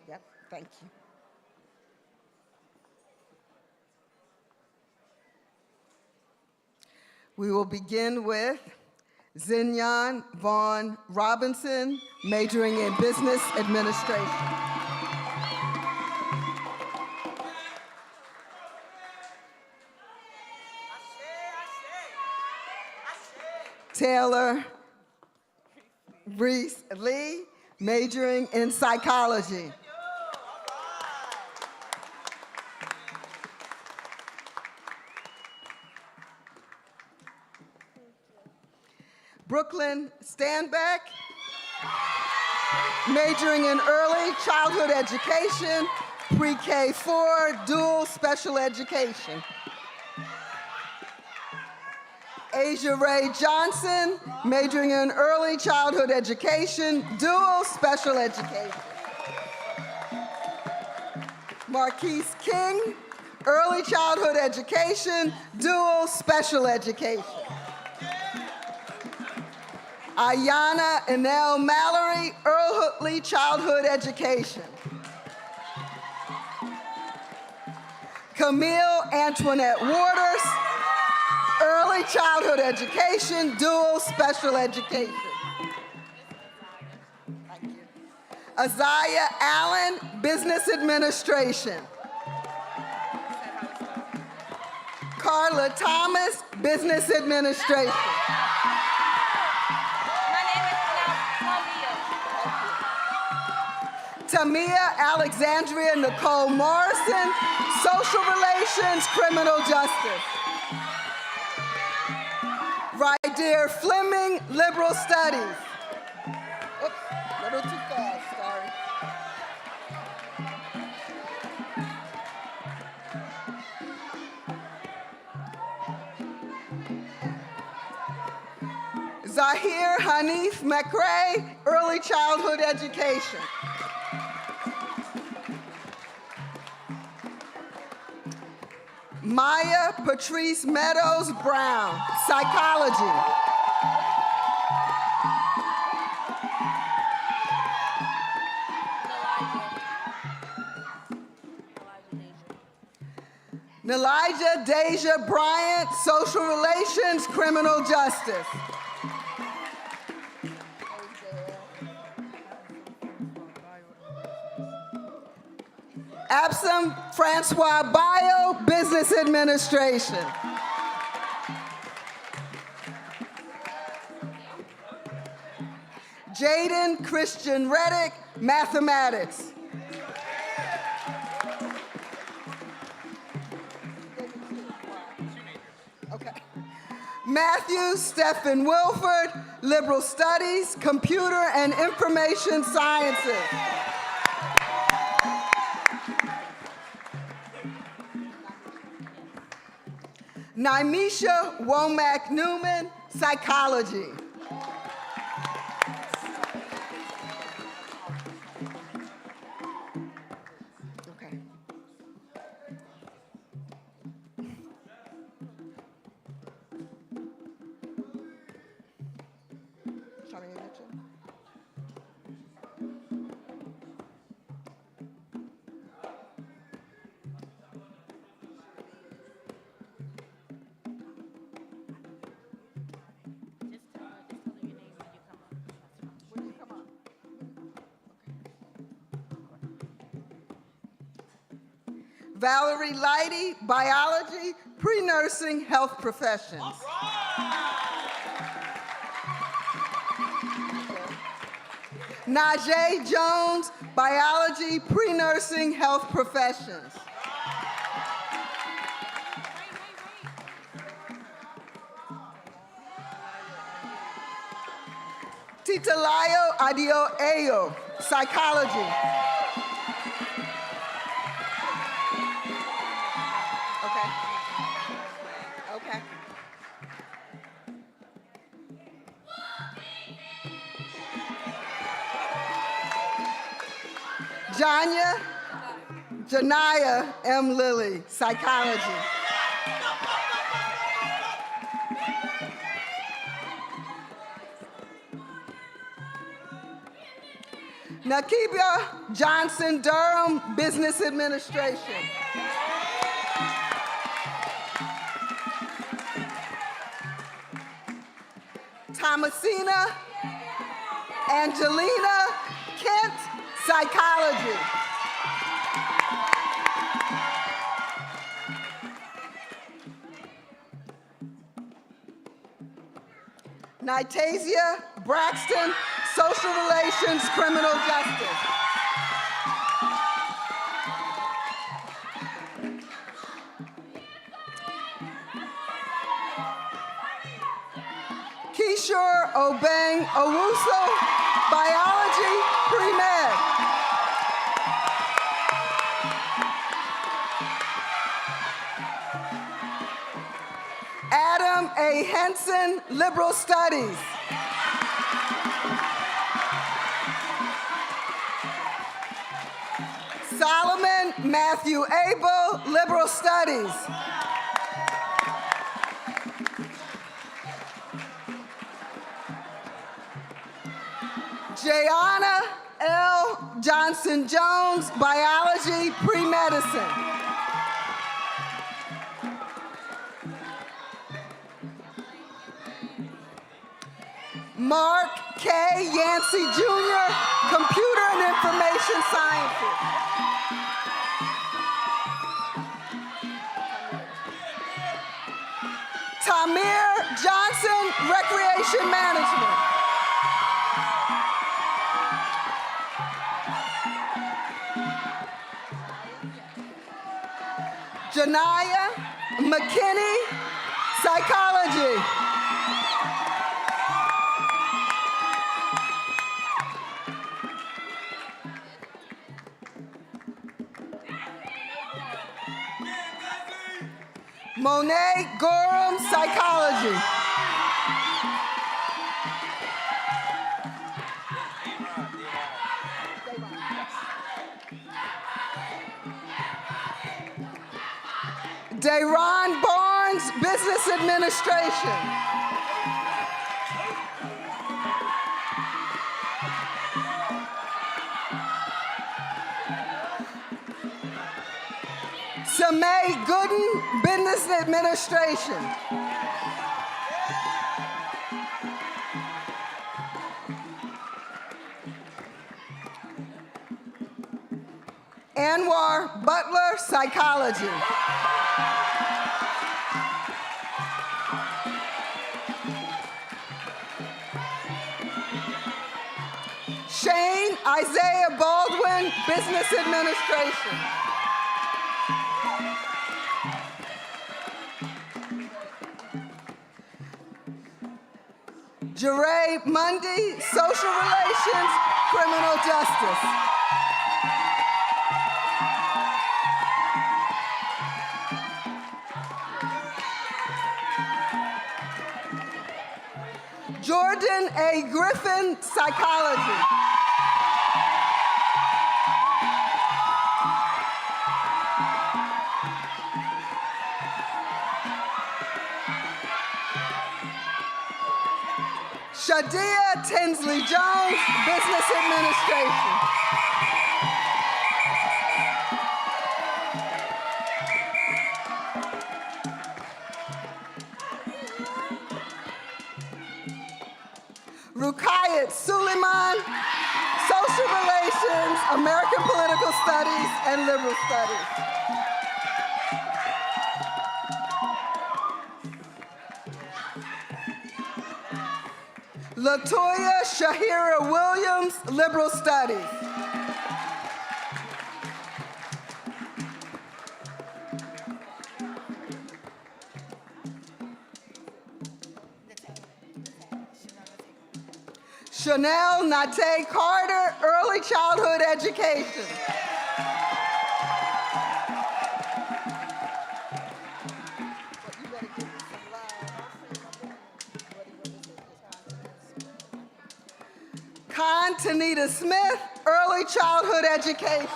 Yep, thank you. We will begin with Zinyan Vaughn Robinson, majoring in business administration. Taylor Reese Lee, majoring in psychology. Brooklyn Stanbeck, majoring in early childhood education, pre-K 4, dual special education. Asia Ray Johnson, majoring in early childhood education, dual special education. Marquise King, early childhood education, dual special education. Ayana Enel Mallory, early childhood education. Camille Antoinette Waters, early childhood education, dual special education. Thank you. Isaiah Allen, business administration. Carla Thomas, business administration. Tamia Alexandria Nicole Morrison, social relations, criminal justice. Rydeer Fleming, liberal studies. Oops, a little too fast, sorry. Zahir Hanif McRae, early childhood education. Maya Patrice Meadows Brown, psychology. Nelijah Deja Bryant, social relations, criminal justice. Absam Francois Bio, business administration. Jaden Christian Reddick, mathematics. Okay. Matthew Stephen Wilford, liberal studies, computer and information sciences. Nymisha Womack Newman, psychology. Okay. paying attention? When you come up. Valerie Lighty, biology, pre-nursing health professions. Najee Jones, biology, pre-nursing health professions. Titalayo Adio Ayo, psychology. Okay. Okay. Janaya M. Lilly, psychology. Nakibia Johnson Durham, business administration. Thomasina Angelina Kent, psychology. Nitasia Braxton, social relations, criminal justice. Kishore Obeng Owusu, biology, pre-med. Adam A. Henson, liberal studies. Solomon Matthew Abel, liberal studies. Jayana L. Johnson Jones, biology, pre-medicine. Mark K. Yancey Jr., computer and information sciences. Tamir Johnson, recreation management. Janaya McKinney, psychology. Monet Gorham, psychology. Dayron Barnes, business administration. Samay Gooden, business administration. Anwar Butler, psychology. Shane Isaiah Baldwin, business administration. Jeray Mundy, social relations, criminal justice. Jordan A. Griffin, psychology. Shadia Tinsley Jones, Business Administration. Rukayat Suleiman, Social Relations, American Political Studies, and Liberal Studies. Latoya Shahira Williams, Liberal Studies. Chanel Nate Carter, Early Childhood Education. Con Tanita Smith, Early Childhood Education.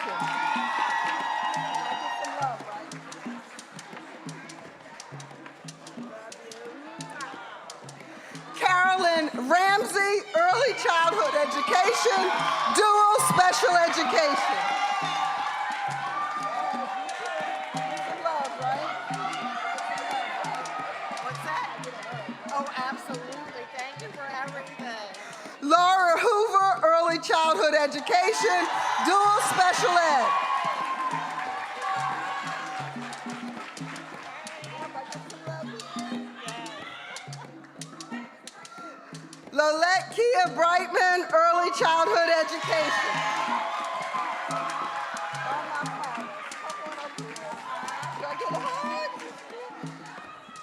Carolyn Ramsey, Early Childhood Education, Dual Special Education. Oh, absolutely. Thank you for everything. Laura Hoover, Early Childhood Education, Dual Special Ed. Lolette Kia Brightman, Early Childhood Education.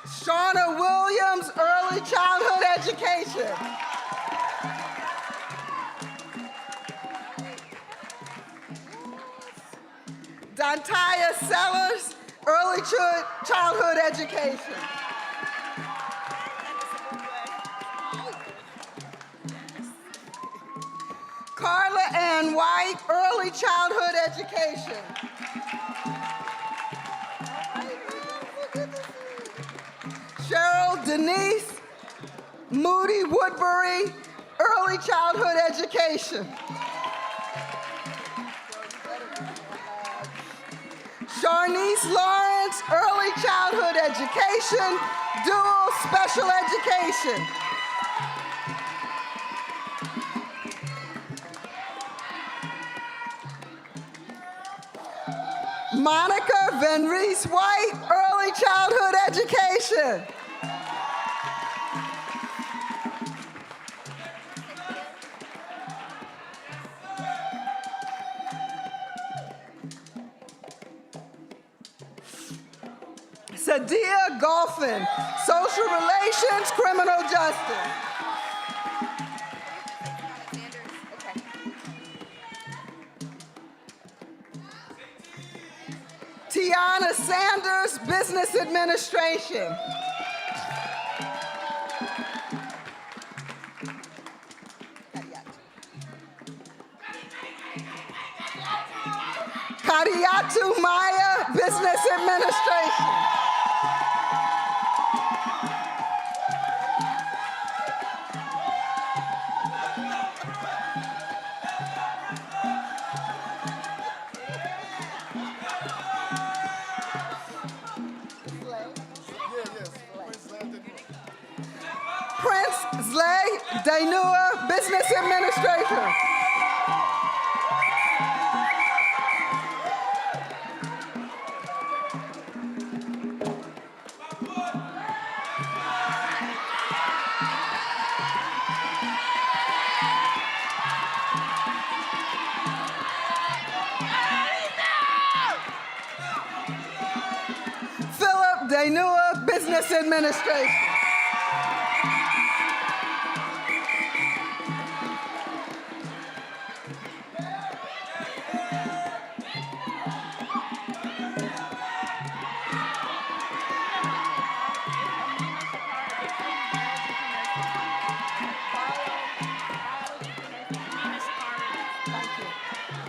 Shauna Williams, Early Childhood Education. Dantaya Sellers, Early Childhood Education. Carla Ann White, Early Childhood Education. Cheryl Denise Moody Woodbury, Early Childhood Education. Sharnice Lawrence, Early Childhood Education, Dual Special Education. Monica Van Rees White, Early Childhood Education. Sadia Golfin, Social Relations, Criminal Justice. Tiana Sanders, Business Administration. Kadiatu Maya, Business Administration. Prince Zlay Dainua, Business Administrator. Philip Dainua, Business Administration.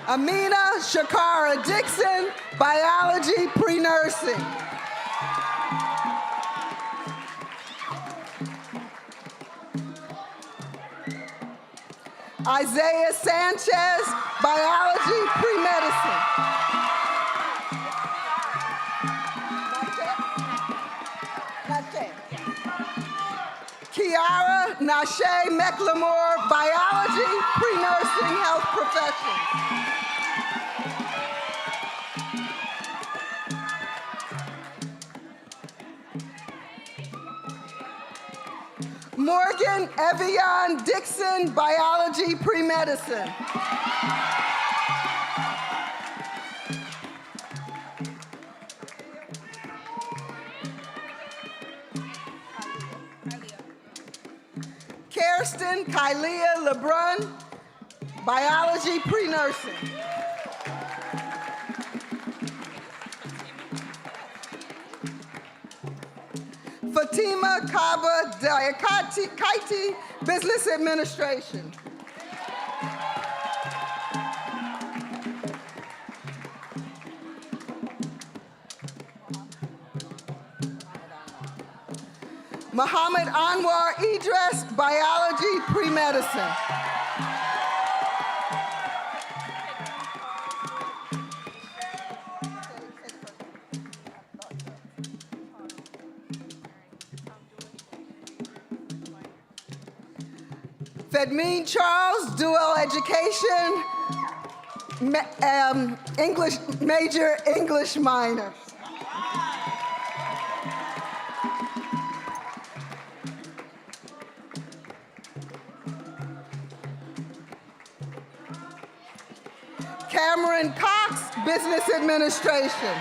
Amina Shakara Dixon, Biology Pre-Nursing. Isaiah Sanchez, biology, pre-medicine. Kiara Nashe McLemore, biology, pre-nursing health professions. Morgan Evian Dixon, biology, pre-medicine. Kirsten Kylia LeBrun, biology, pre-nursing. Fatima Kaba Diakati, business administration. Muhammad Anwar Idris, biology, pre-medicine. Fedmeen Charles, dual education, English major, English minor. Cameron Cox, business administration.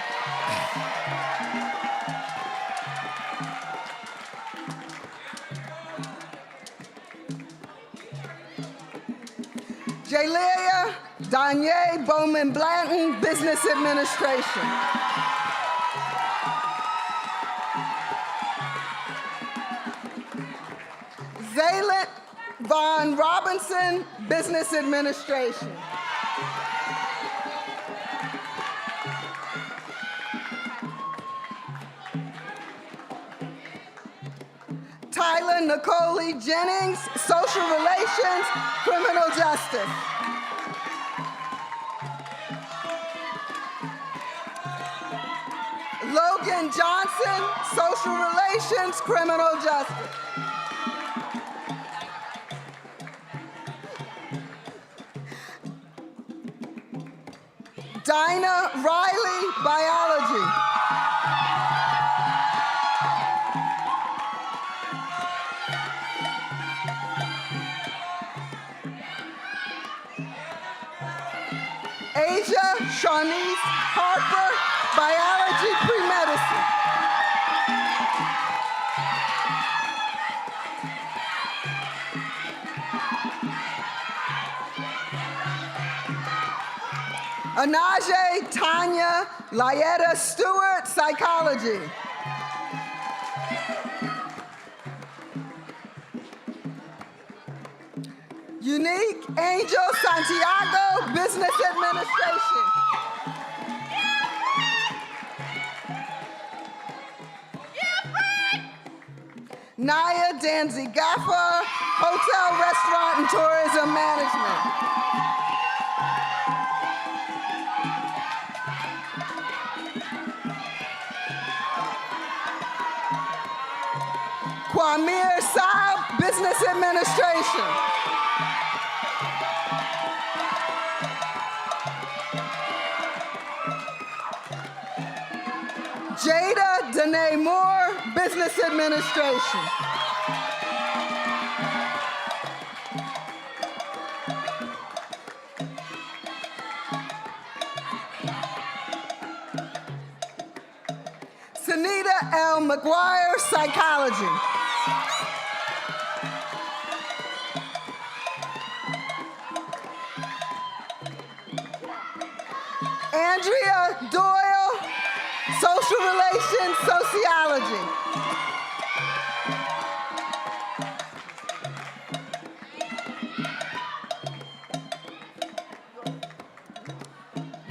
Jalea Danye Bowman Blanton, business administration. Zaylet Von Robinson, business administration. Tyler Nicole Jennings, social relations, criminal justice. Logan Johnson, social relations, criminal justice. Dinah Riley, biology. Asia Shawnice Harper, biology, pre-medicine. Anaje Tanya Lietta Stewart, psychology. Unique Angel Santiago, business administration. Naya Danzi Gaffa, hotel, restaurant, and tourism management. Kwamir Saab, business administration. Jada Danae Moore, business administration. Sunita L. McGuire, psychology. Andrea Doyle, social relations, sociology.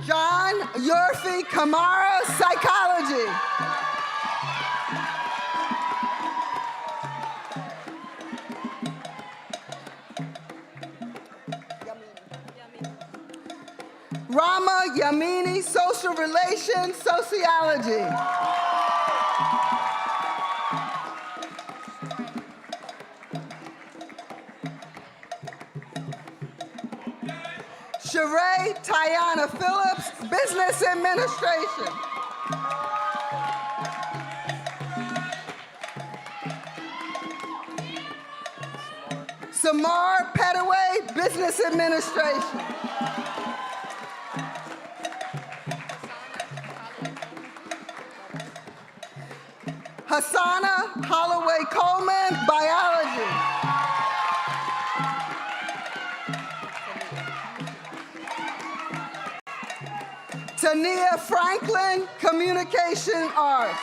John Yorfi Kamara, psychology. Rama Yamini, social relations, sociology. Sheree Tiana Phillips, business administration. Samar Petaway, business administration. Hassana Holloway Coleman, biology. Tania Franklin, communication arts.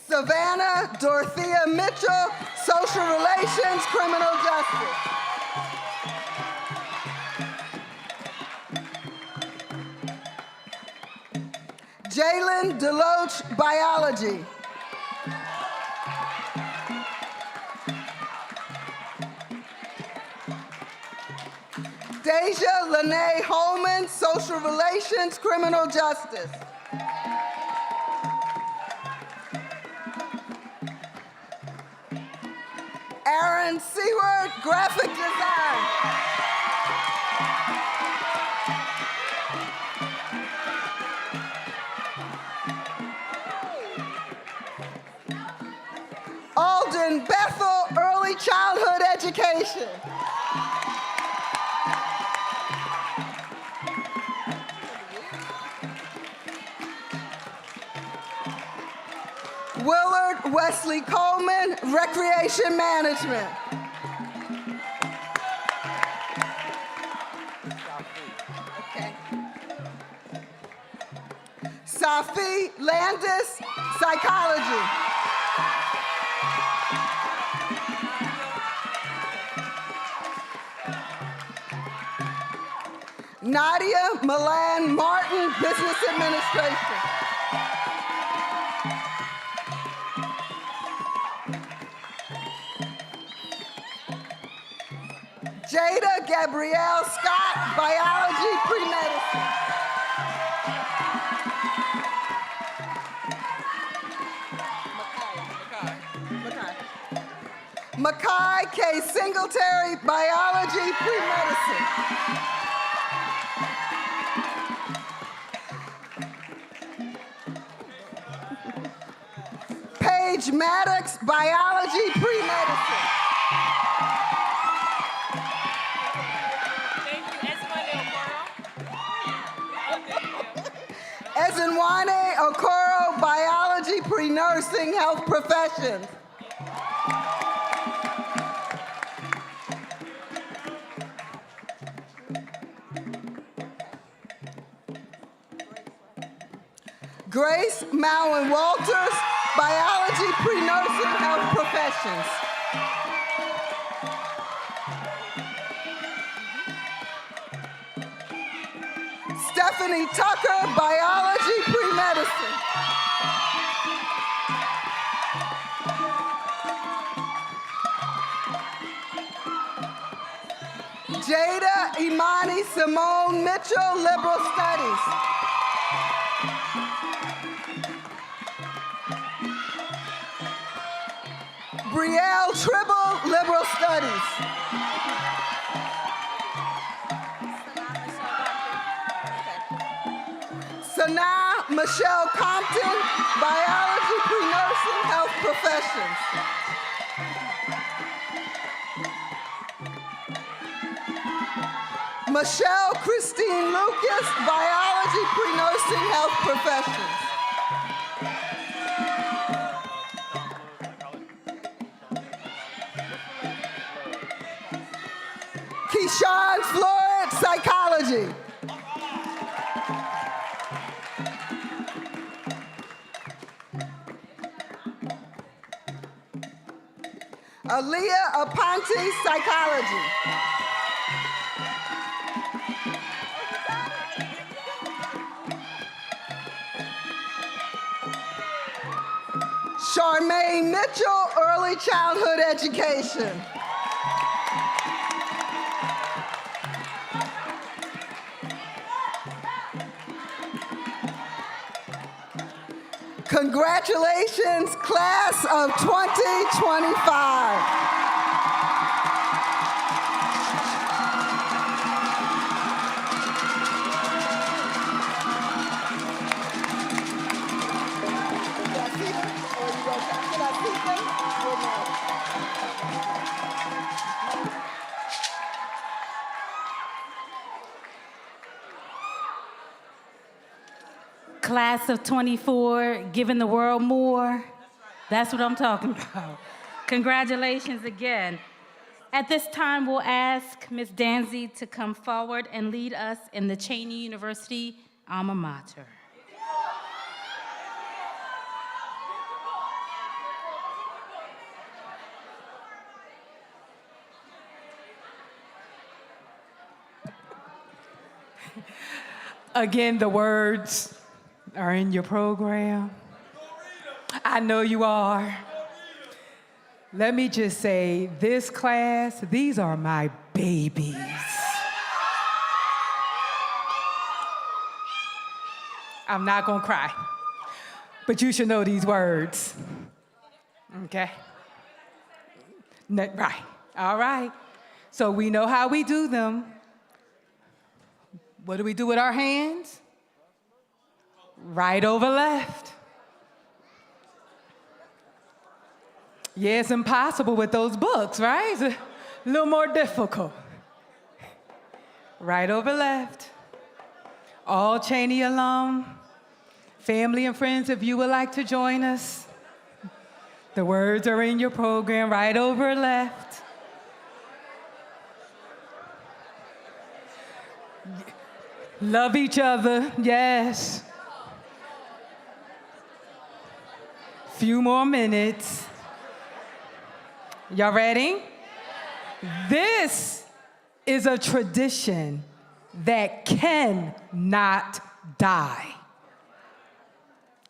Savannah Dorothea Mitchell, social relations, criminal justice. Jalen Deloach, biology. Deja Lene Holman, social relations, criminal justice. Aaron Seward, graphic design. Alden Bethel, early childhood education. Willard Wesley Coleman, recreation management. Okay. Safi Landis, psychology. Nadia Milan Martin, business administration. Jada Gabrielle Scott, biology, pre-medicine. Makai K. Singletary, biology, pre-medicine. Paige Maddox, biology, pre-medicine. Ezenwane Okoro, biology, pre-nursing, health professions. Grace Mowen Walters, biology, pre-nursing, health professions. Stephanie Tucker, biology, pre-medicine. Jada Imani Simone Mitchell, liberal studies. Brielle Tribble, liberal studies. Sanaa Michelle Compton, biology, pre-nursing, health professions. Michelle Christine Lucas, biology, pre-nursing, health professions. Keyshawn Floyd, psychology. Aaliyah Aponte, psychology. Charmaine Mitchell, early childhood education. Congratulations, class of 2025. Class of 24, giving the world more. That's what I'm talking about. Congratulations again. At this time, we'll ask Ms. Danzy to come forward and lead us in the Cheney University alma mater. Again, the words are in your program. I know you are. Let me just say, this class, these are my babies. I'm not gonna cry, but you should know these words, okay? Right, all right. So we know how we do them. What do we do with our hands? Right over left. Yeah, it's impossible with those books, right? It's a little more difficult. Right over left. All Cheney alum, family and friends, if you would like to join us, the words are in your program, right over left. Love each other, yes. Few more minutes. Y'all ready? This is a tradition that cannot die.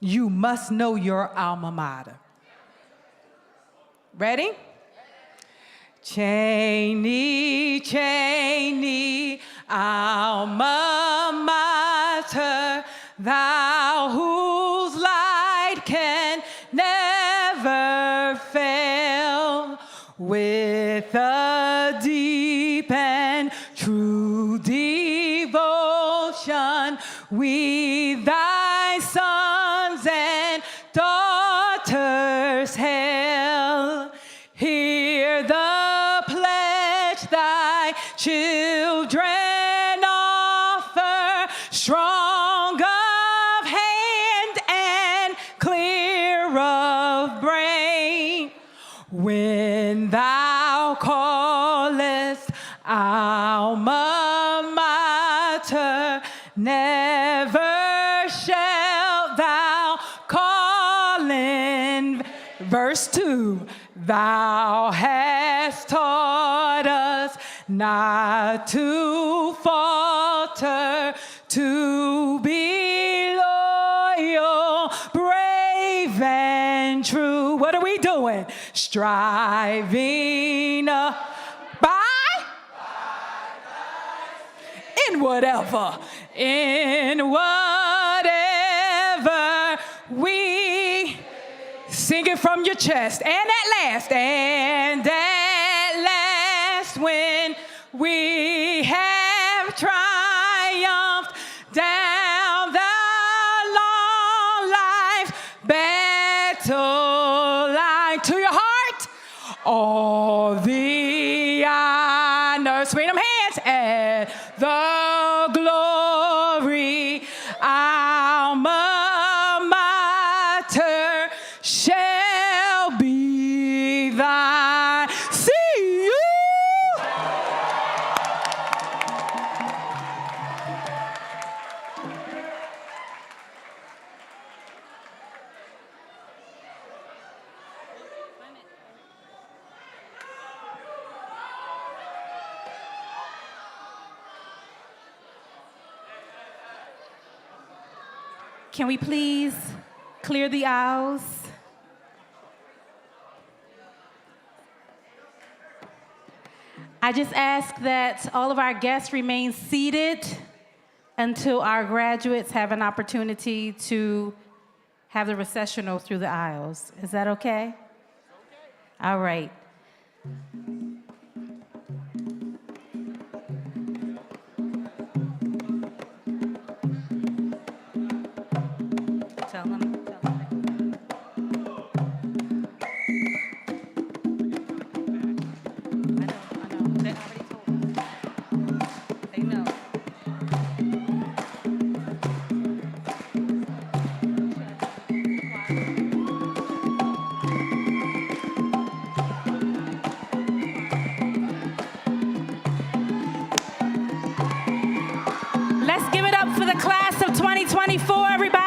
You must know your alma mater. Ready? Cheney, Cheney, alma mater, thou whose light can never fail, with a deep and true devotion, we thy sons and daughters hail. Hear the pledge thy children offer, strong of hand and clear of brain. When thou callest alma mater, never shalt thou call in. Verse 2, thou hast taught us not to falter, to be loyal, brave, and true. What are we doing? Striving by in whatever we sing it from your chest. And at last, when we have triumphed down the long life battle line, to your heart, all the honor, swing them hands, and the glory, alma mater, shall be thine. See you. Can we please clear the aisles? I just ask that all of our guests remain seated until our graduates have an opportunity to have the recessional through the aisles. Is that okay? All right. Tell them. I know. They already told us. They know. Let's give it up for the class of 2024, everybody.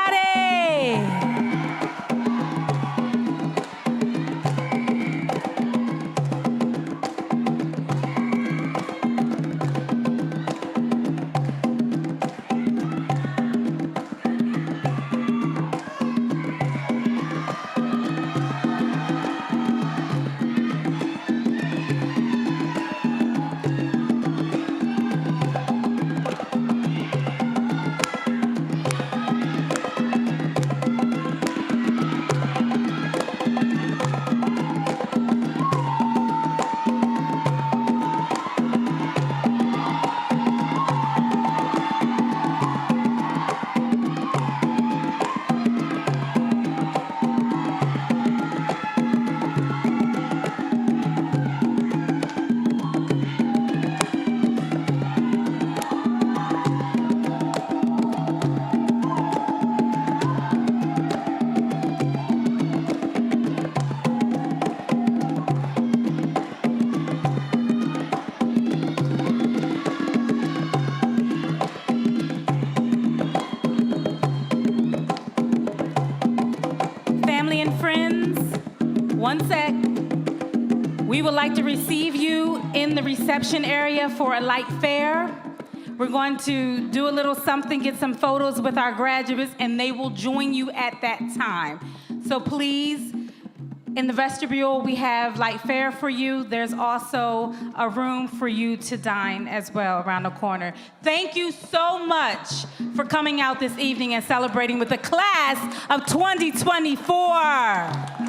Family and friends, one sec. We would like to receive you in the reception area for a light fare. We're going to do a little something, get some photos with our graduates, and they will join you at that time. So please, in the vestibule, we have light fare for you. There's also a room for you to dine as well around the corner. Thank you so much for coming out this evening and celebrating with the class of 2024.